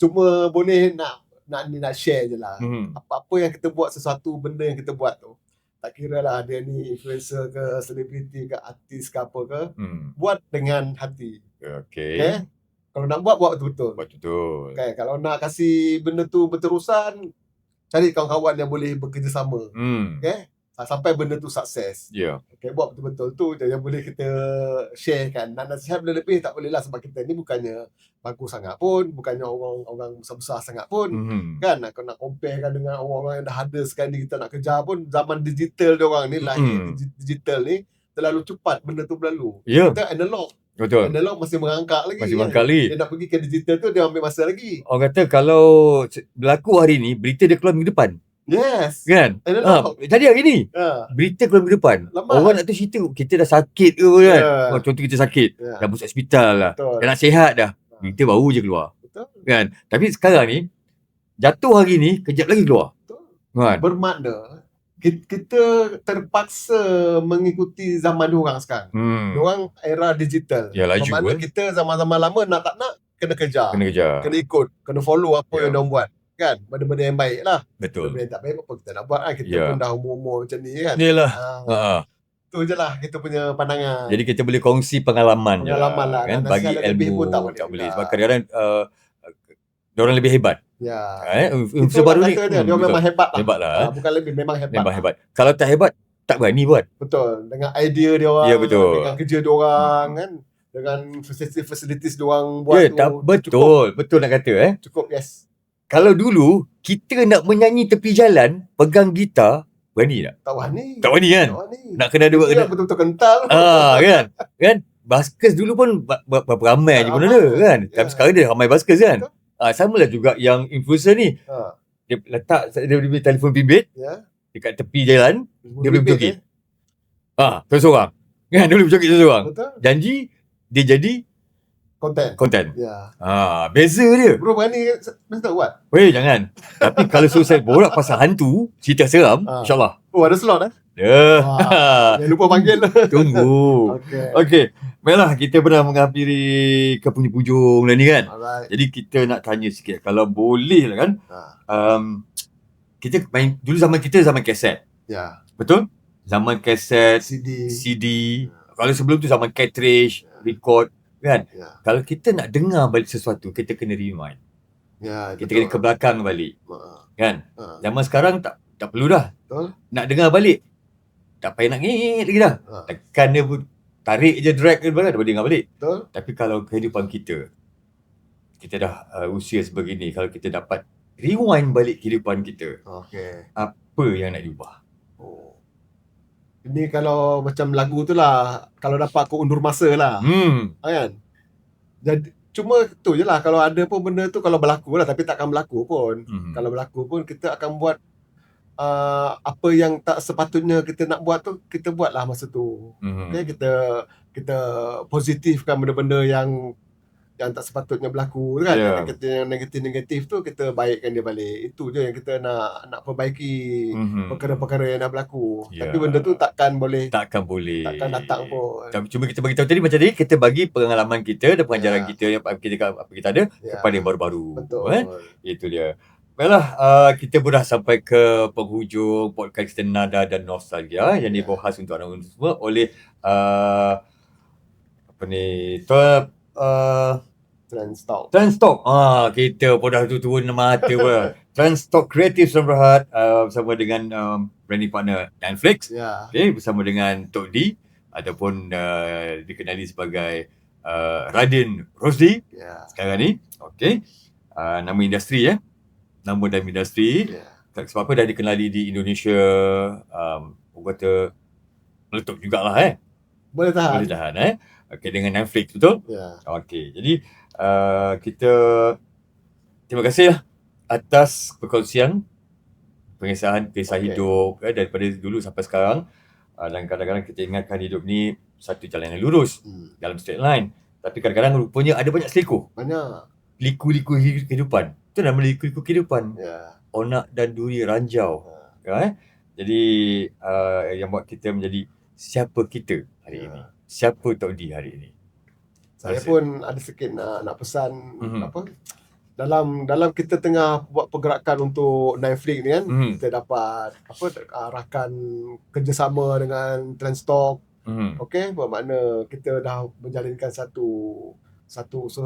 Cuma boleh nak share je lah. Apa-apa yang kita buat, sesuatu benda yang kita buat tu, tak kira lah dia ni influencer ke, selebriti ke, artis ke apa ke, buat dengan hati. Okay? Kalau nak buat betul-betul. Betul. Okay? Kalau nak kasih benda tu berterusan, cari kawan-kawan yang boleh bekerjasama. Okay? Sampai benda tu sukses. Okay, buat betul-betul tu yang boleh kita share kan. Nak nasihat benda lebih tak boleh lah, sebab kita ni bukannya bagus sangat pun, bukannya orang besar-besar sangat pun. Kan, nak comparekan dengan orang-orang yang dah ada sekarang ni, kita nak kejar pun, zaman digital dia orang ni, lahir digital ni terlalu cepat benda tu berlalu. Kita analog. Betul. Analog masih merangkak lagi. Dia nak pergi ke digital tu, dia ambil masa lagi. Orang kata kalau berlaku hari ni, berita dia keluar minggu depan. Yes. Kan? Jadi hari ni berita keluar minggu depan. Orang nak tu cerita kita dah sakit ke kan. Contoh kita sakit, dah masuk hospital lah. Dah nak sihat dah. Berita baru je keluar. Kan? Tapi sekarang ni jatuh hari ni, kejap lagi keluar. Kan? Bermakna kita terpaksa mengikuti zaman diorang sekarang. Diorang era digital. Bermakna kita zaman-zaman lama nak tak nak kena kejar. Kena ikut, kena follow apa yang diorang buat. Kan, benda-benda yang baik lah. Betul. Benda yang tak baik apa kita nak buat kan. Kita pun dah umur-umur macam ni kan. Yelah. Tu je lah kita punya pandangan. Jadi kita boleh kongsi pengalaman je lah. Kan? Bagi ilmu pun tak boleh. Sebab kadang-kadang diorang lebih hebat. Influencer baru ni dia memang hebat lah. Hebat lah. Bukan lebih, memang hebat. Kalau tak hebat, tak berani buat. Betul. Dengan idea dia orang, dengan kerja dia orang kan, dengan facilities dia orang buat tu. Betul nak kata Cukup, yes. Kalau dulu kita nak menyanyi tepi jalan, pegang gitar, berani tak? Tak berani. Tak berani kan? Nak kena ada kena betul-betul kental. Kan? Baskers dulu pun berapa ramai je benda tu kan. Tapi sekarang dia ramai baskers kan. Sama lah juga yang influencer ni. Dia letak, dia beli telefon bimbit dekat tepi jalan, dia boleh berjoget. Seorang-seorang. Kan, dia boleh berjoget seorang. Janji dia jadi konten. Beza dia. Bro berani tak buat? Weh, jangan. Tapi kalau suruh saya borak pasal hantu, cerita seram, insyaAllah. Ada slot Jangan lupa panggil. Tunggu. Okay. Baiklah, kita pernah menghampiri ke penghujung dah ni kan. Jadi kita nak tanya sikit, kalau boleh lah kan. Kita main dulu, zaman kita zaman kaset. Betul? Zaman kaset, CD. Kalau sebelum tu zaman cartridge, record kan. Kalau kita nak dengar balik sesuatu, kita kena rewind. Kita kena ke belakang balik. Kan? Zaman sekarang tak perlu dah. Nak dengar balik, tak payah nak ngit lagi dah. Tekan dia pun, tarik je, drag ke belakang, dah boleh dengar balik. Tapi kalau kehidupan kita dah usia sebegini, kalau kita dapat rewind balik kehidupan kita, apa yang nak diubah? Ini kalau macam lagu tu lah, kalau dapat aku undur masa lah. Kan? Jadi cuma tu je lah, kalau ada pun benda tu, kalau berlaku lah, tapi takkan berlaku pun. Kalau berlaku pun, kita akan buat apa yang tak sepatutnya kita nak buat tu, kita buat lah masa tu. Okay? Kita positifkan benda-benda yang tak sepatutnya berlaku kan. Yang negatif tu kita baikkan dia balik. Itu je yang kita nak perbaiki, perkara-perkara yang nak berlaku. Tapi benda tu takkan datang pun. Cuma kita bagi tahu tadi, macam tadi kita bagi pengalaman kita dan pengajaran kita, apa kita ada kepada yang baru-baru. Betul. Itu dia. Baiklah, kita pun dah sampai ke penghujung podcast kita, Nada dan Nostalgia, yang dibahas untuk anak-anak semua oleh Transtalk. Kita pun dah tua mata pun. Transtalk Kreatif Berhad bersama dengan branding partner Netflix. Bersama dengan Tok D ataupun dikenali sebagai Radin Rosdi sekarang ni. Nama industri nama dan industri. Sebab apa dah dikenali di Indonesia, orang kata meletup jugalah Boleh tahan. Boleh tahan Okay, dengan Netflix, betul? Ya. Okay, jadi kita terima kasih atas perkongsian pengesahan kisah hidup daripada dulu sampai sekarang. Dan kadang-kadang kita ingatkan hidup ni satu jalan yang lurus dalam straight line. Tapi kadang-kadang rupanya ada banyak selikuh. Banyak. Liku-liku kehidupan. Itu nama liku-liku kehidupan. Ya. Onak dan duri ranjau. Jadi yang buat kita menjadi siapa kita hari ini. Siapa Tok D hari ini. Saya pun ada sikit nak pesan dalam kita tengah buat pergerakan untuk Netflix ni kan, kita dapat rakan kerjasama dengan Trendstock. Okey, bermakna kita dah menjalinkan satu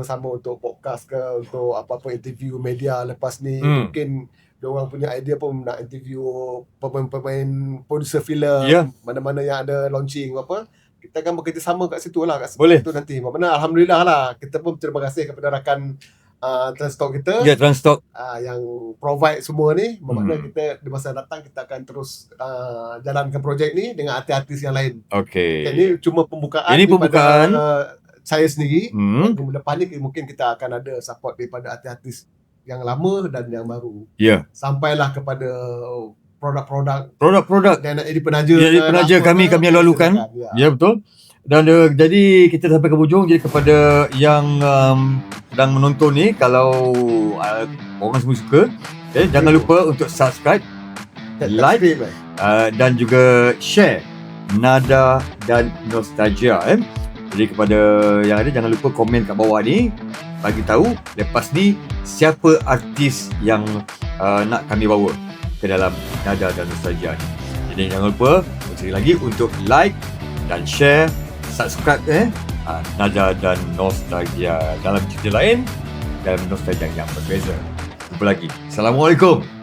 sama untuk podcast ke, untuk apa-apa interview media lepas ni. Mungkin diorang punya idea pun nak interview pemain producer filem, mana-mana yang ada launching apa. Kita akan bekerjasama kat situ lah, kat situ nanti. Bermakna alhamdulillah lah, kita pun terima kasih kepada rakan Trendstock kita. Ya, Trendstock yang provide semua ni. Bermakna kita di masa datang kita akan terus jalankan projek ni dengan artis-artis yang lain. Okey. Ini cuma pembukaan. Ini pembukaan saya sendiri. Lepas ni mungkin kita akan ada support daripada artis-artis yang lama dan yang baru. Ya. Sampailah kepada produk-produk yang nak jadi penaja. Jadi penaja kami lalukan. Ya, betul. Dan jadi kita sampai ke hujung. Jadi kepada yang sedang menonton ni, kalau orang semua suka, jangan lupa untuk subscribe, like dan juga share Nada dan Nostalgia. Jadi kepada yang ada, jangan lupa komen kat bawah ni, bagi tahu lepas ni siapa artis yang nak kami bawa ke dalam Nada dan Nostalgia ni. Jadi jangan lupa sekali lagi untuk like dan share, subscribe Nada dan Nostalgia dalam cerita lain, dalam nostalgia yang berbeza. Jumpa lagi. Assalamualaikum.